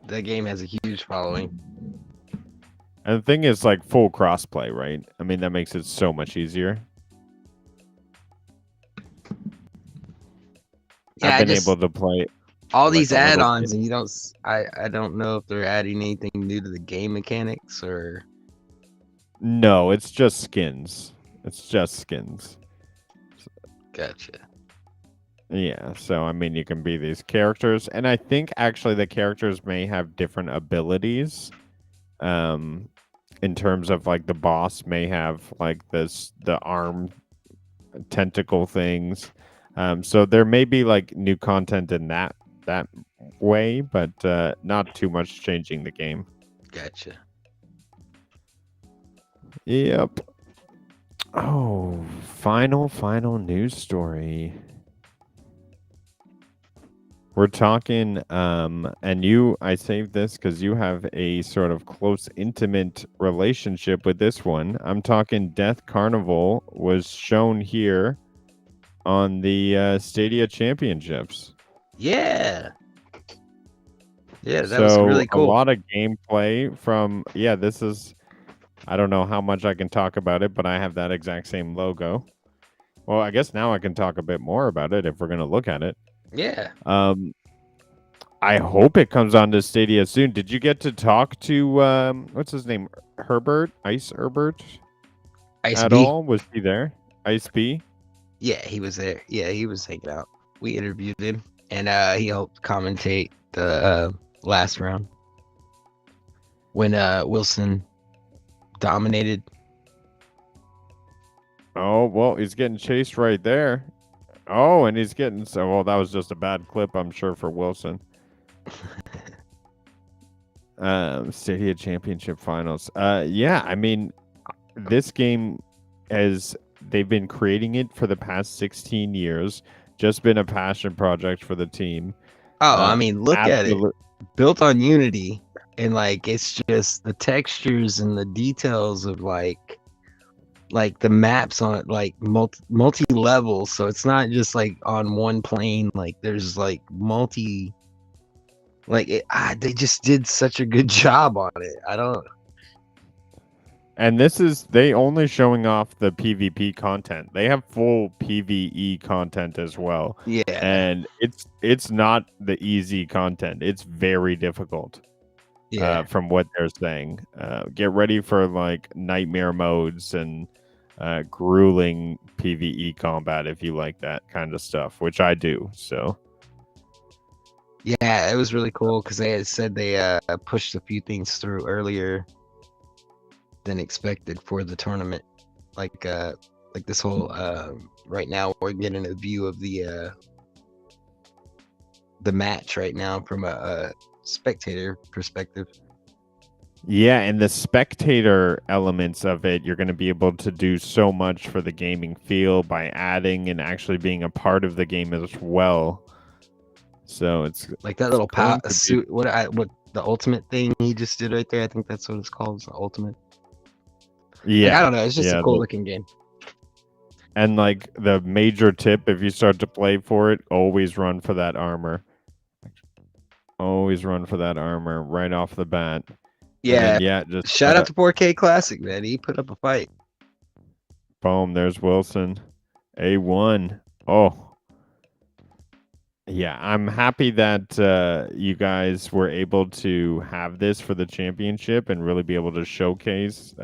[SPEAKER 3] That game has a huge following.
[SPEAKER 2] And the thing is, like, full crossplay, right? I mean, that makes it so much easier.
[SPEAKER 3] Yeah,
[SPEAKER 2] I've been able to play
[SPEAKER 3] all
[SPEAKER 2] like
[SPEAKER 3] these
[SPEAKER 2] a little
[SPEAKER 3] add-ons,
[SPEAKER 2] bit.
[SPEAKER 3] and I don't know if they're adding anything new to the game mechanics or.
[SPEAKER 2] No, it's just skins. It's just skins.
[SPEAKER 3] Gotcha.
[SPEAKER 2] Yeah, so I mean, you can be these characters, and I think actually the characters may have different abilities. In terms of like the boss may have like the arm tentacle things. So there may be like new content in that way, but not too much changing the game.
[SPEAKER 3] Gotcha.
[SPEAKER 2] Yep. Oh, final news story. We're talking, and I saved this because you have a sort of close, intimate relationship with this one. I'm talking Death Carnival was shown here on the Stadia Championships.
[SPEAKER 3] Yeah. Yeah, that was
[SPEAKER 2] So
[SPEAKER 3] really
[SPEAKER 2] a
[SPEAKER 3] cool.
[SPEAKER 2] lot of gameplay from, this is, I don't know how much I can talk about it, but I have that exact same logo. Well, I guess now I can talk a bit more about it if we're going to look at it.
[SPEAKER 3] Yeah.
[SPEAKER 2] I hope it comes on to Stadia soon. Did you get to talk to what's his name? Ice Herbert?
[SPEAKER 3] Ice
[SPEAKER 2] At
[SPEAKER 3] B.
[SPEAKER 2] all? Was he there? Ice B?
[SPEAKER 3] Yeah, he was there. Yeah, he was hanging out. We interviewed him, and he helped commentate the last round when Wilson dominated.
[SPEAKER 2] Oh, well, he's getting chased right there. Oh, and he's getting well, that was just a bad clip, I'm sure, for Wilson. Stadia Championship Finals. Yeah, I mean, this game they've been creating it for the past 16 years. Just been a passion project for the team.
[SPEAKER 3] Oh, I mean, look at it. Built on Unity, and like it's just the textures and the details of like the maps on it, like multi levels. So it's not just like on one plane. Like there's like multi. Like they just did such a good job on it. I don't.
[SPEAKER 2] And they only showing off the PvP content. They have full PvE content as well.
[SPEAKER 3] Yeah.
[SPEAKER 2] And it's not the easy content. It's very difficult.
[SPEAKER 3] Yeah.
[SPEAKER 2] From what they're saying. Get ready for like nightmare modes and grueling PvE combat if you like that kind of stuff, which I do. So
[SPEAKER 3] yeah, it was really cool because they had said they pushed a few things through earlier than expected for the tournament. Like this whole right now we're getting a view of the match right now from a spectator perspective.
[SPEAKER 2] yeah, and the spectator elements of it, you're going to be able to do so much for the gaming feel by adding and actually being a part of the game as well. So it's
[SPEAKER 3] like that little suit. What the ultimate thing he just did right there? I think that's what it's called. It's the ultimate.
[SPEAKER 2] Yeah,
[SPEAKER 3] like, I don't know. It's just a cool looking game.
[SPEAKER 2] And like the major tip, if you start to play for it, always run for that armor. Always run for that armor right off the bat.
[SPEAKER 3] Yeah,
[SPEAKER 2] then, just
[SPEAKER 3] shout out to 4K Classic, man. He put up a fight.
[SPEAKER 2] Boom, there's Wilson. A1. Oh. Yeah, I'm happy that you guys were able to have this for the championship and really be able to showcase.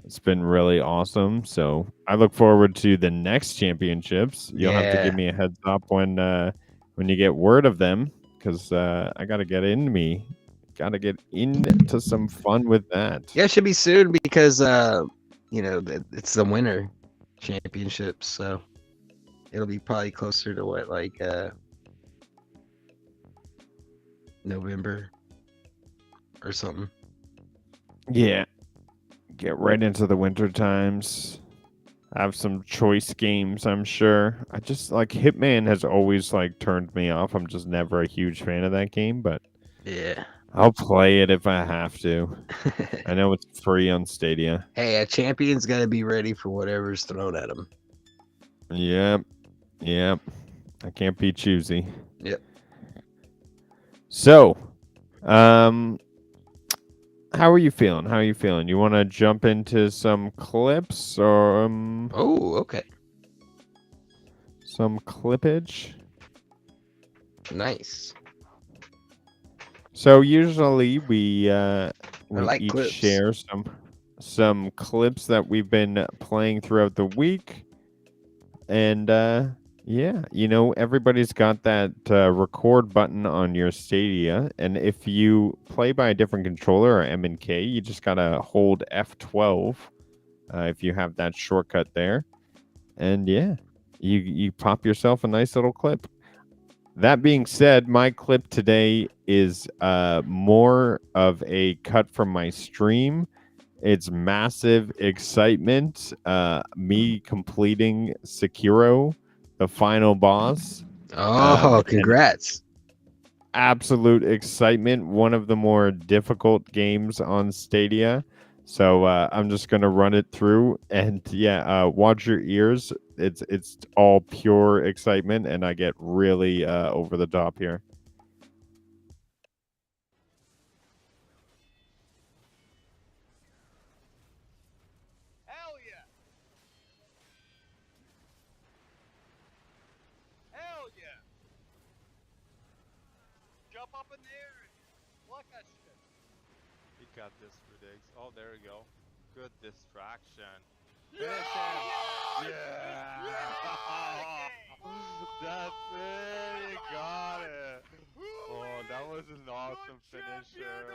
[SPEAKER 2] It's been really awesome. So I look forward to the next championships. You'll have to give me a heads up when you get word of them, because I got to get into some fun with that.
[SPEAKER 3] Yeah, it should be soon because it's the winter championships, so it'll be probably closer to what, like November or something.
[SPEAKER 2] Yeah. Get right into the winter times. Have some choice games, I'm sure. I just like Hitman has always like turned me off. I'm just never a huge fan of that game, but
[SPEAKER 3] yeah,
[SPEAKER 2] I'll play it if I have to. I know it's free on Stadia.
[SPEAKER 3] Hey, a champion's got to be ready for whatever's thrown at him.
[SPEAKER 2] Yep. I can't be choosy.
[SPEAKER 3] Yep.
[SPEAKER 2] So, How are you feeling? How are you feeling? You want to jump into some clips or
[SPEAKER 3] Oh, okay.
[SPEAKER 2] some clippage?
[SPEAKER 3] Nice.
[SPEAKER 2] So usually we
[SPEAKER 3] like
[SPEAKER 2] each
[SPEAKER 3] clips.
[SPEAKER 2] share some clips that we've been playing throughout the week, and yeah, everybody's got that record button on your Stadia, and if you play by a different controller or M and K, you just gotta hold F12 if you have that shortcut there, and yeah, you pop yourself a nice little clip. That being said, my clip today is more of a cut from my stream. It's massive excitement. Me completing Sekiro, the final boss.
[SPEAKER 3] Oh,
[SPEAKER 2] And
[SPEAKER 3] congrats.
[SPEAKER 2] absolute excitement. One of the more difficult games on Stadia. So I'm just gonna run it through, and yeah, watch your ears. It's all pure excitement, and I get really over the top here.
[SPEAKER 4] Hell yeah! Hell yeah! Jump up in the air and look at shit.
[SPEAKER 5] You got this, Rudiggz. Oh, there we go. Good distraction. Finish him. Yeah. That's it. You got it. Oh, that was an awesome finisher.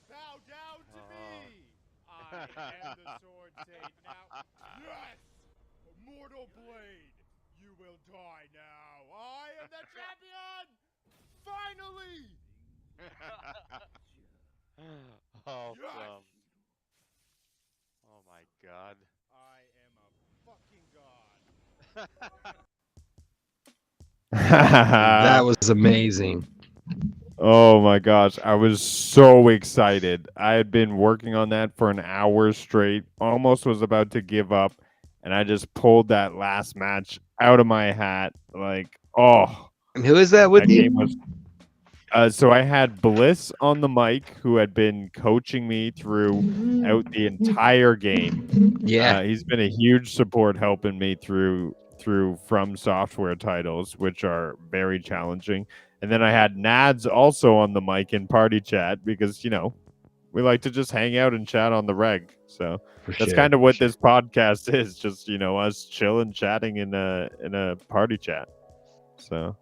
[SPEAKER 4] Bow down to me! I am the Sword Saint now. Yes! Mortal Blade, you will die now. I am the champion! Finally!
[SPEAKER 5] Awesome.
[SPEAKER 4] Yes!
[SPEAKER 5] Oh my god.
[SPEAKER 4] I am a fucking god.
[SPEAKER 3] That was amazing.
[SPEAKER 2] Oh my gosh, I was so excited. I had been working on that for an hour straight, almost was about to give up, and I just pulled that last match out of my hat. Like, oh,
[SPEAKER 3] And who is that with
[SPEAKER 2] that
[SPEAKER 3] you?
[SPEAKER 2] game was. So I had Bliss on the mic, who had been coaching me throughout the entire game.
[SPEAKER 3] Yeah.
[SPEAKER 2] He's been a huge support, helping me through From Software titles, which are very challenging. And then I had Nads also on the mic in party chat because we like to just hang out and chat on the reg. So
[SPEAKER 3] For
[SPEAKER 2] that's
[SPEAKER 3] sure,
[SPEAKER 2] kind of
[SPEAKER 3] for
[SPEAKER 2] what
[SPEAKER 3] sure.
[SPEAKER 2] this podcast is, just us chilling, chatting in a party chat. So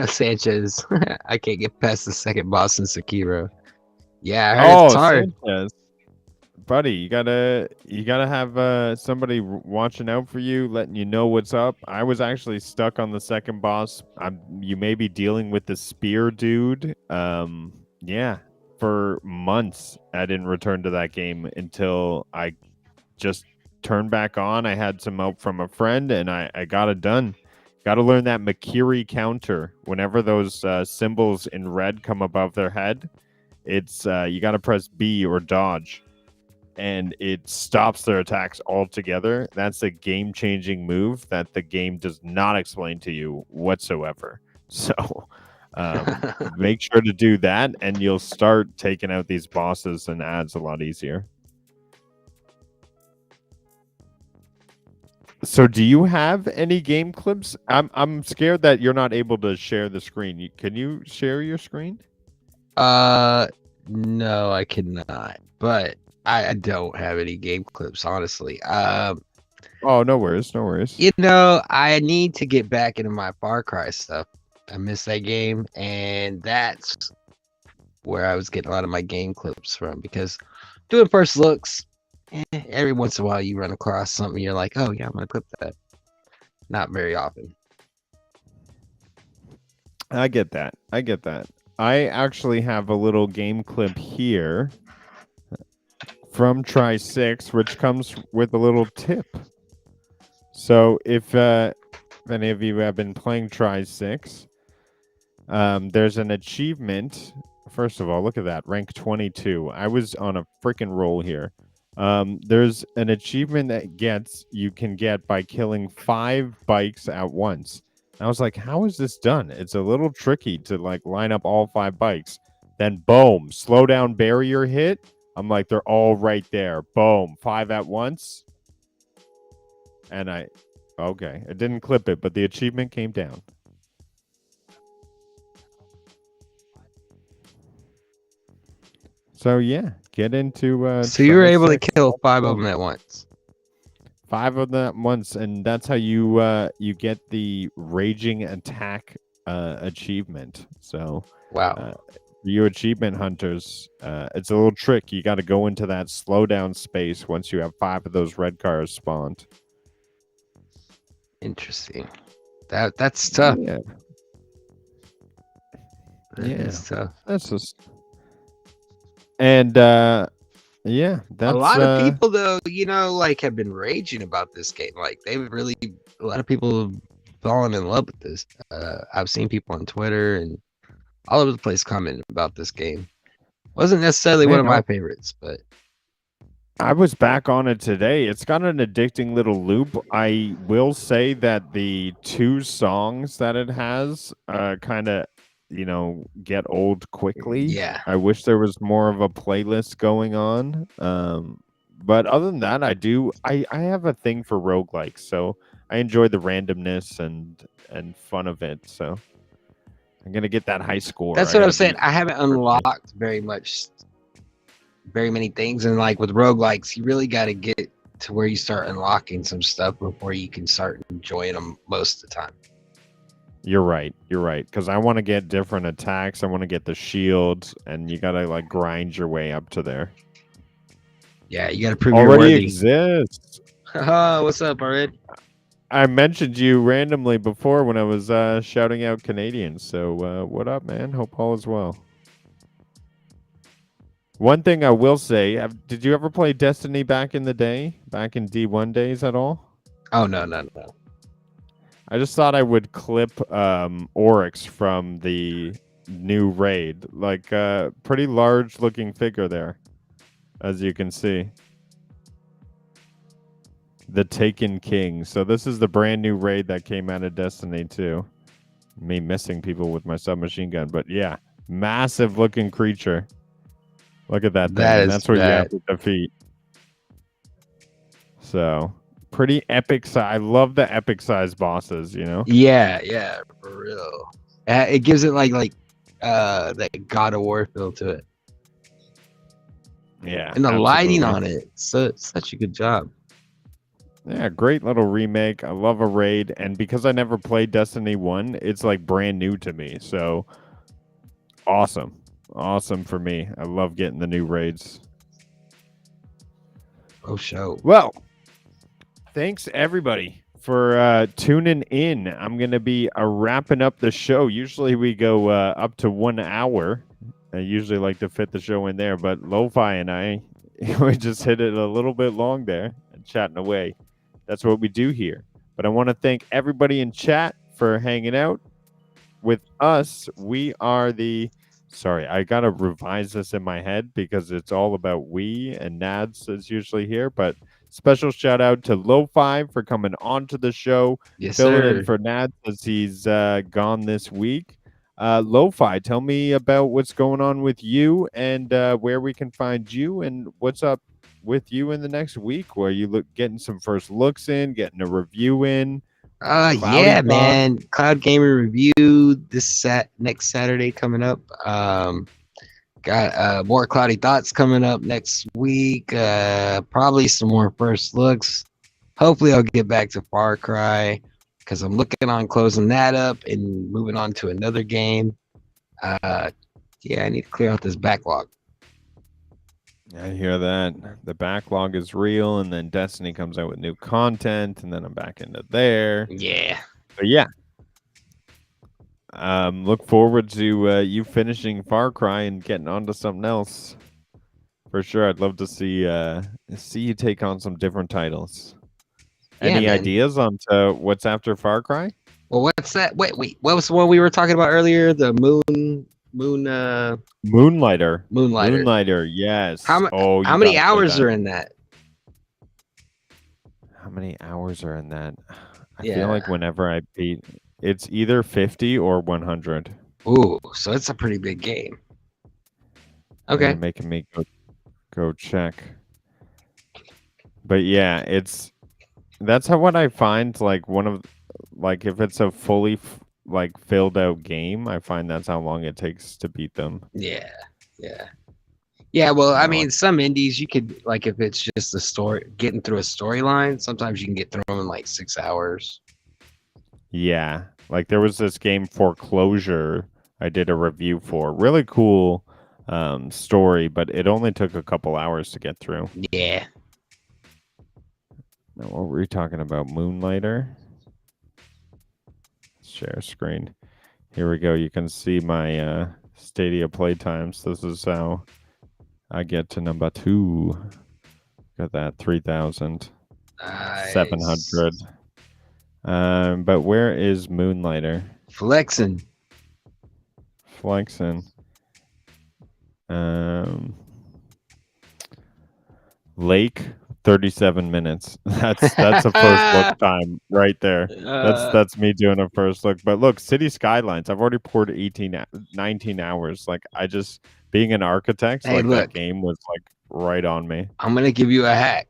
[SPEAKER 3] Sanchez. I can't get past the second boss in Sekiro. Yeah, I heard it's hard.
[SPEAKER 2] Sanchez. Buddy, you gotta have somebody watching out for you, letting you know what's up. I was actually stuck on the second boss. You may be dealing with the spear dude. Yeah, for months I didn't return to that game until I just turned back on. I had some help from a friend, and I got it done. Got to learn that Makiri counter. Whenever those symbols in red come above their head, it's you got to press B or dodge, and it stops their attacks altogether. That's a game-changing move that the game does not explain to you whatsoever. So make sure to do that, and you'll start taking out these bosses and ads a lot easier. So do you have any game clips? I'm scared that you're not able to share the screen. Can you share your screen?
[SPEAKER 3] No, I cannot. But I don't have any game clips, honestly.
[SPEAKER 2] Oh, no worries, no worries.
[SPEAKER 3] I need to get back into my Far Cry stuff. I missed that game, and that's where I was getting a lot of my game clips from, because doing first looks, every once in a while you run across something, you're like, oh yeah, I'm gonna clip that. Not very often.
[SPEAKER 2] I get that. I actually have a little game clip here from Try 6, which comes with a little tip. So if any of you have been playing Try 6, there's an achievement. First of all, look at that, rank 22. I was on a freaking roll here. There's an achievement that you can get by killing 5 bikes at once. I was like, how is this done? It's a little tricky to like line up all 5 bikes. Then boom, slow down barrier hit. I'm like, they're all right there. Boom, 5 at once. And I didn't clip it, but the achievement came down. So yeah, get into
[SPEAKER 3] So you were able to
[SPEAKER 2] trisect.
[SPEAKER 3] kill 5 of them at once.
[SPEAKER 2] 5 of them at once, and that's how you get the raging attack achievement. So
[SPEAKER 3] Wow.
[SPEAKER 2] you achievement hunters, it's a little trick. You got to go into that slowdown space once you have 5 of those red cars spawned.
[SPEAKER 3] Interesting. That's tough.
[SPEAKER 2] Yeah,
[SPEAKER 3] That's tough.
[SPEAKER 2] that's just and yeah, that's
[SPEAKER 3] A lot of people though, like have been raging about this game. Like a lot of people have fallen in love with this. I've seen people on Twitter and all over the place commenting about this game. Wasn't necessarily one of my favorites, but
[SPEAKER 2] I was back on it today. It's got an addicting little loop. I will say that the 2 songs that it has kind of, get old quickly.
[SPEAKER 3] yeah.
[SPEAKER 2] I wish there was more of a playlist going on. But other than that, I have a thing for roguelikes, so I enjoy the randomness and fun of it. So I'm gonna get that high score.
[SPEAKER 3] That's what I'm saying. I haven't unlocked very many things, and like with roguelikes, you really got to get to where you start unlocking some stuff before you can start enjoying them most of the time.
[SPEAKER 2] You're right. Because I want to get different attacks. I want to get the shields, and you gotta like grind your way up to there.
[SPEAKER 3] Yeah, you got to prove you're
[SPEAKER 2] Already
[SPEAKER 3] worthy.
[SPEAKER 2] exists.
[SPEAKER 3] What's up, already?
[SPEAKER 2] I mentioned you randomly before when I was shouting out Canadians. So what up, man? Hope all is well. One thing I will say, did you ever play Destiny back in the day? Back in D1 days at all?
[SPEAKER 3] Oh, no.
[SPEAKER 2] I just thought I would clip Oryx from the new raid. Like pretty large looking figure there, as you can see. The Taken King. So this is the brand new raid that came out of Destiny 2. Me missing people with my submachine gun. But yeah, massive looking creature. Look at that thing. And that's what you have to defeat. So pretty epic size. I love the epic size bosses,
[SPEAKER 3] Yeah, for real. It gives it like that God of War feel to it.
[SPEAKER 2] Yeah.
[SPEAKER 3] And the lighting
[SPEAKER 2] absolutely.
[SPEAKER 3] on it. Such a good job.
[SPEAKER 2] Yeah, great little remake. I love a raid. And because I never played Destiny 1, it's like brand new to me. So awesome. Awesome for me. I love getting the new raids.
[SPEAKER 3] Oh, show.
[SPEAKER 2] Well, thanks everybody for tuning in. I'm going to be wrapping up the show. Usually we go up to 1 hour. I usually like to fit the show in there, but Lo-Fi and I, we just hit it a little bit long there and chatting away. That's what we do here. But I want to thank everybody in chat for hanging out with us. We are Sorry, I got to revise this in my head because it's all about we, and Nads is usually here. But special shout out to Lo-Fi for coming on to the show.
[SPEAKER 3] Yes,
[SPEAKER 2] filling
[SPEAKER 3] sir.
[SPEAKER 2] in for Nads as he's gone this week. Lo-Fi, tell me about what's going on with you and where we can find you and what's up with you in the next week, where you getting some first looks in, getting a review in.
[SPEAKER 3] Yeah, man. Cloud Gamer review this next Saturday coming up. Got more Cloudy Thoughts coming up next week. Probably some more first looks. Hopefully I'll get back to Far Cry because I'm looking on closing that up and moving on to another game. Yeah, I need to clear out this backlog.
[SPEAKER 2] I hear that. The backlog is real, and then Destiny comes out with new content, and then I'm back into there.
[SPEAKER 3] Yeah.
[SPEAKER 2] But yeah. Look forward to you finishing Far Cry and getting onto something else. For sure, I'd love to see you take on some different titles.
[SPEAKER 3] Yeah,
[SPEAKER 2] Any
[SPEAKER 3] man.
[SPEAKER 2] ideas on what's after Far Cry?
[SPEAKER 3] Well, what's that? Wait, what was the one we were talking about earlier? The
[SPEAKER 2] Moonlighter.
[SPEAKER 3] Moonlighter.
[SPEAKER 2] Yes.
[SPEAKER 3] How many hours are in that?
[SPEAKER 2] How many hours are in that? I
[SPEAKER 3] Yeah.
[SPEAKER 2] feel like whenever I beat It's either 50 or 100.
[SPEAKER 3] Ooh, so it's a pretty big game. Okay.
[SPEAKER 2] They're making me go check. But yeah, that's how what I find like one of like if it's a fully like filled out game, I find that's how long it takes to beat them.
[SPEAKER 3] Yeah. Yeah. Yeah, well, I
[SPEAKER 2] No,
[SPEAKER 3] mean, some indies you could like if it's just a story, getting through a storyline. Sometimes you can get through them in like 6 hours.
[SPEAKER 2] Yeah, like there was this game Foreclosure I did a review for. Really cool story, but it only took a couple hours to get through.
[SPEAKER 3] Yeah.
[SPEAKER 2] Now, what were we talking about? Moonlighter? Share screen. Here we go. You can see my Stadia playtimes. This is how I get to number 2. Got that 3,700. But where is Moonlighter?
[SPEAKER 3] Flexing.
[SPEAKER 2] Flexing. Lake 37 minutes. That's a first look time right there. That's me doing a first look. But look, City Skylines. I've already poured 19 hours. Like I just being an architect,
[SPEAKER 3] Hey,
[SPEAKER 2] like
[SPEAKER 3] look.
[SPEAKER 2] that game was like right on me.
[SPEAKER 3] I'm gonna give you a hack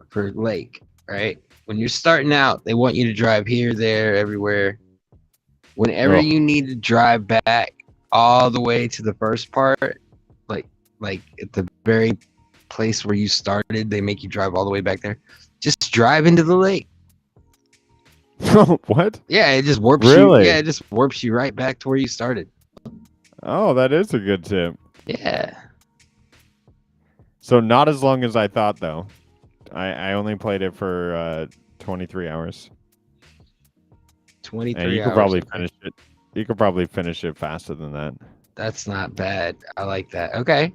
[SPEAKER 3] for Lake. Right, when you're starting out, they want you to drive here, there, everywhere. Whenever
[SPEAKER 2] Oh.
[SPEAKER 3] you need to drive back all the way to the first part, like at the very place where you started, they make you drive all the way back there. Just drive into the lake.
[SPEAKER 2] What?
[SPEAKER 3] Yeah, it just warps you.
[SPEAKER 2] Really?
[SPEAKER 3] Yeah, it just warps you right back to where you started.
[SPEAKER 2] Oh, that is a good tip.
[SPEAKER 3] Yeah.
[SPEAKER 2] So not as long as I thought though. I only played it for 23 hours.
[SPEAKER 3] 23
[SPEAKER 2] And you
[SPEAKER 3] hours.
[SPEAKER 2] could probably finish it. You could probably finish it faster than that.
[SPEAKER 3] That's not bad. I like that. Okay.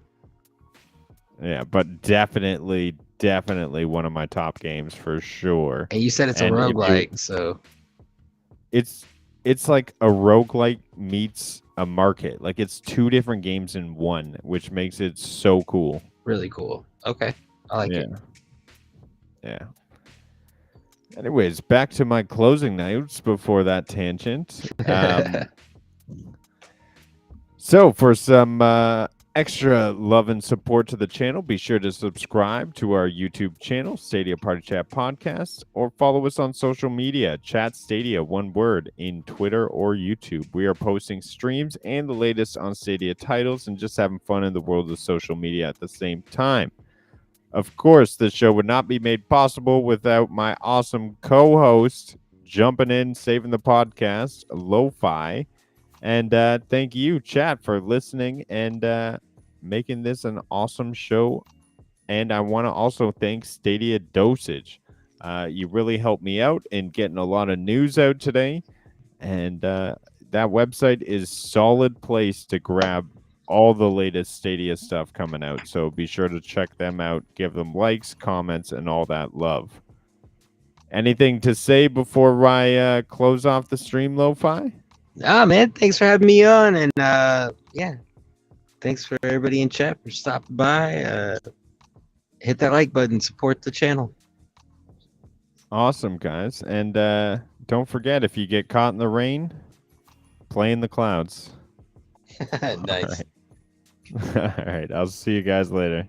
[SPEAKER 2] Yeah, but definitely one of my top games for sure.
[SPEAKER 3] And you said it's a
[SPEAKER 2] And if you-
[SPEAKER 3] roguelike, so
[SPEAKER 2] It's like a roguelike meets a market. Like it's 2 different games in one, which makes it so cool.
[SPEAKER 3] really cool. Okay. I like it.
[SPEAKER 2] Yeah. Anyways, back to my closing notes before that tangent. So for some extra love and support to the channel, be sure to subscribe to our YouTube channel, Stadia Party Chat Podcast, or follow us on social media, Chat Stadia, one word, in Twitter or YouTube. We are posting streams and the latest on Stadia titles and just having fun in the world of social media at the same time. Of course, this show would not be made possible without my awesome co-host jumping in, saving the podcast, Lo-Fi. And thank you, chat, for listening and making this an awesome show. And I want to also thank Stadia Dosage. You really helped me out in getting a lot of news out today. And that website is solid place to grab all the latest Stadia stuff coming out. So be sure to check them out. Give them likes, comments, and all that love. Anything to say before I close off the stream, Lo-Fi?
[SPEAKER 3] Ah, man, thanks for having me on, and yeah, thanks for everybody in chat for stopping by. Hit that like button, support the channel.
[SPEAKER 2] Awesome, guys. And don't forget, if you get caught in the rain, play in the clouds.
[SPEAKER 3] Nice.
[SPEAKER 2] All right. I'll see you guys later.